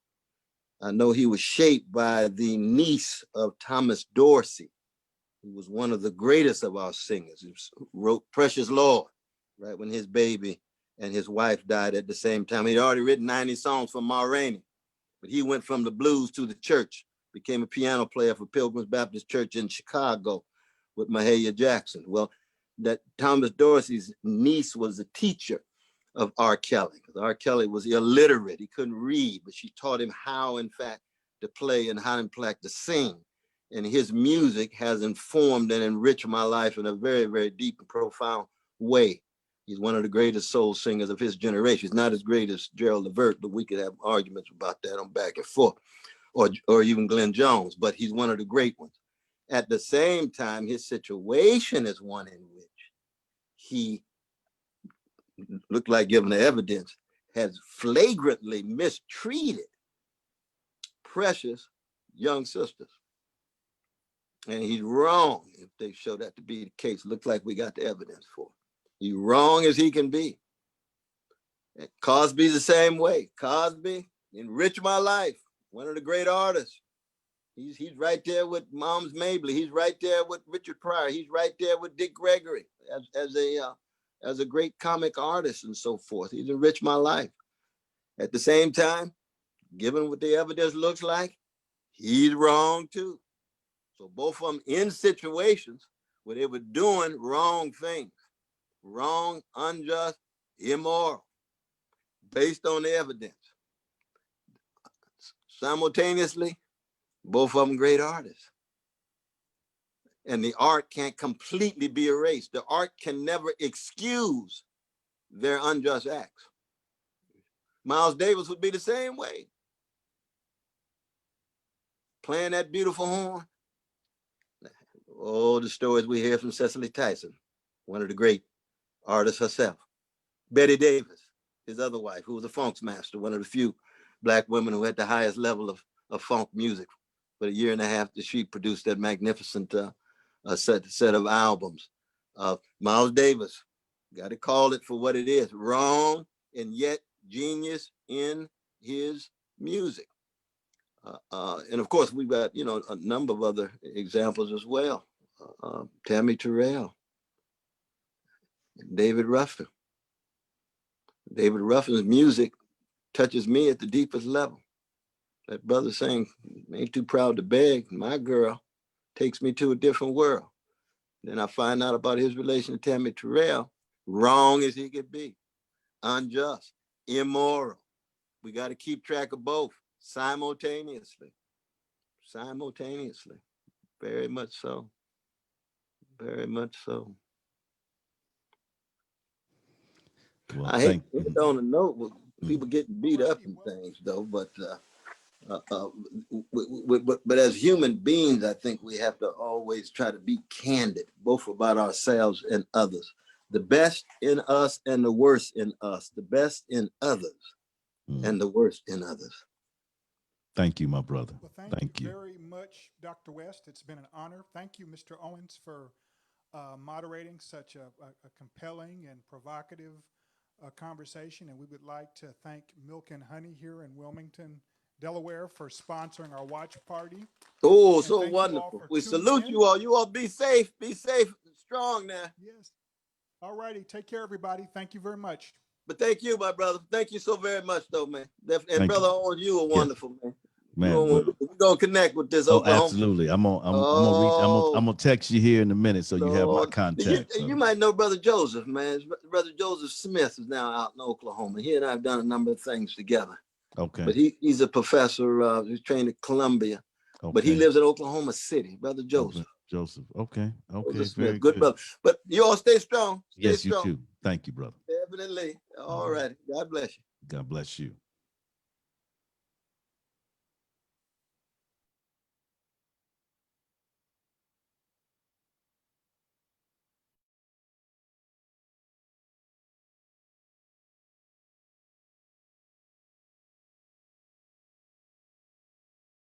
Speaker 1: I know he was shaped by the niece of Thomas Dorsey, who was one of the greatest of our singers. He wrote Precious Lord, right when his baby and his wife died at the same time. He'd already written 90 songs for Ma Rainey, but he went from the blues to the church, became a piano player for Pilgrim's Baptist Church in Chicago with Mahalia Jackson. Well, that Thomas Dorsey's niece was a teacher of R. Kelly, because R. Kelly was illiterate. He couldn't read, but she taught him how, in fact, to play and how, in fact, to sing. And his music has informed and enriched my life in a very, very deep and profound way. He's one of the greatest soul singers of his generation. He's not as great as Gerald Levert, but we could have arguments about that on back and forth, or even Glenn Jones, but he's one of the great ones. At the same time, his situation is one in which he looked like, given the evidence, has flagrantly mistreated precious young sisters. And he's wrong if they show that to be the case. Looks like we got the evidence for it. He's wrong as he can be. And Cosby's the same way. Cosby enriched my life. One of the great artists. He's right there with Moms Mabley. He's right there with Richard Pryor. He's right there with Dick Gregory as a great comic artist and so forth. He's enriched my life. At the same time, given what the evidence looks like, he's wrong too. So both of them in situations where they were doing wrong things, wrong, unjust, immoral, based on the evidence. Simultaneously, both of them great artists. And the art can't completely be erased. The art can never excuse their unjust acts. Miles Davis would be the same way. Playing that beautiful horn, Oh, the stories we hear from Cicely Tyson, one of the great artists herself. Betty Davis, his other wife, who was a funk master, one of the few Black women who had the highest level of funk music. For a year and a half, that she produced that magnificent set of albums. Miles Davis, got to call it for what it is, wrong and yet genius in his music. And of course, we've got, a number of other examples as well. Tammy Terrell, David Ruffin. David Ruffin's music touches me at the deepest level. That brother saying, ain't too proud to beg, my girl takes me to a different world. Then I find out about his relation to Tammy Terrell, wrong as he could be, unjust, immoral. We got to keep track of both simultaneously. Very much so. Very much so.
Speaker 2: Well,
Speaker 1: I hate to end on a note with people getting beat up and things, though, but as human beings, I think we have to always try to be candid, both about ourselves and others. The best in us and the worst in us. The best in others and the worst in others.
Speaker 2: Thank you, my brother.
Speaker 3: Well,
Speaker 2: thank you
Speaker 3: very much, Dr. West. It's been an honor. Thank you, Mr. Owens, for moderating such a compelling and provocative conversation. And we would like to thank Milk and Honey here in Wilmington, Delaware, for sponsoring our watch party.
Speaker 1: Oh,
Speaker 3: And
Speaker 1: so
Speaker 3: thank you
Speaker 1: wonderful.
Speaker 3: all for
Speaker 1: We
Speaker 3: tuning
Speaker 1: salute
Speaker 3: in.
Speaker 1: you all. You all be safe and strong now.
Speaker 3: Yes. All righty. Take care, everybody. Thank you very much.
Speaker 1: But thank you, my brother. Thank you so very much, though, man. And
Speaker 2: Thank
Speaker 1: brother
Speaker 2: you.
Speaker 1: Owens, you are wonderful, man.
Speaker 2: Man,
Speaker 1: We're gonna connect with this Oklahoma.
Speaker 2: absolutely. I'm gonna text you here in a minute so you have my contact.
Speaker 1: You might know Brother Joseph, man. Brother Joseph Smith is now out in Oklahoma. He and I have done a number of things together.
Speaker 2: Okay.
Speaker 1: But he's a professor. He's trained at Columbia.
Speaker 2: Okay.
Speaker 1: But he lives in Oklahoma City, Brother Joseph.
Speaker 2: Joseph. Okay.
Speaker 1: Joseph Smith.
Speaker 2: Very
Speaker 1: Good brother. But you all stay strong.
Speaker 2: Yes, you too. Thank you, brother.
Speaker 1: Definitely. All right. God bless you.
Speaker 2: God bless you.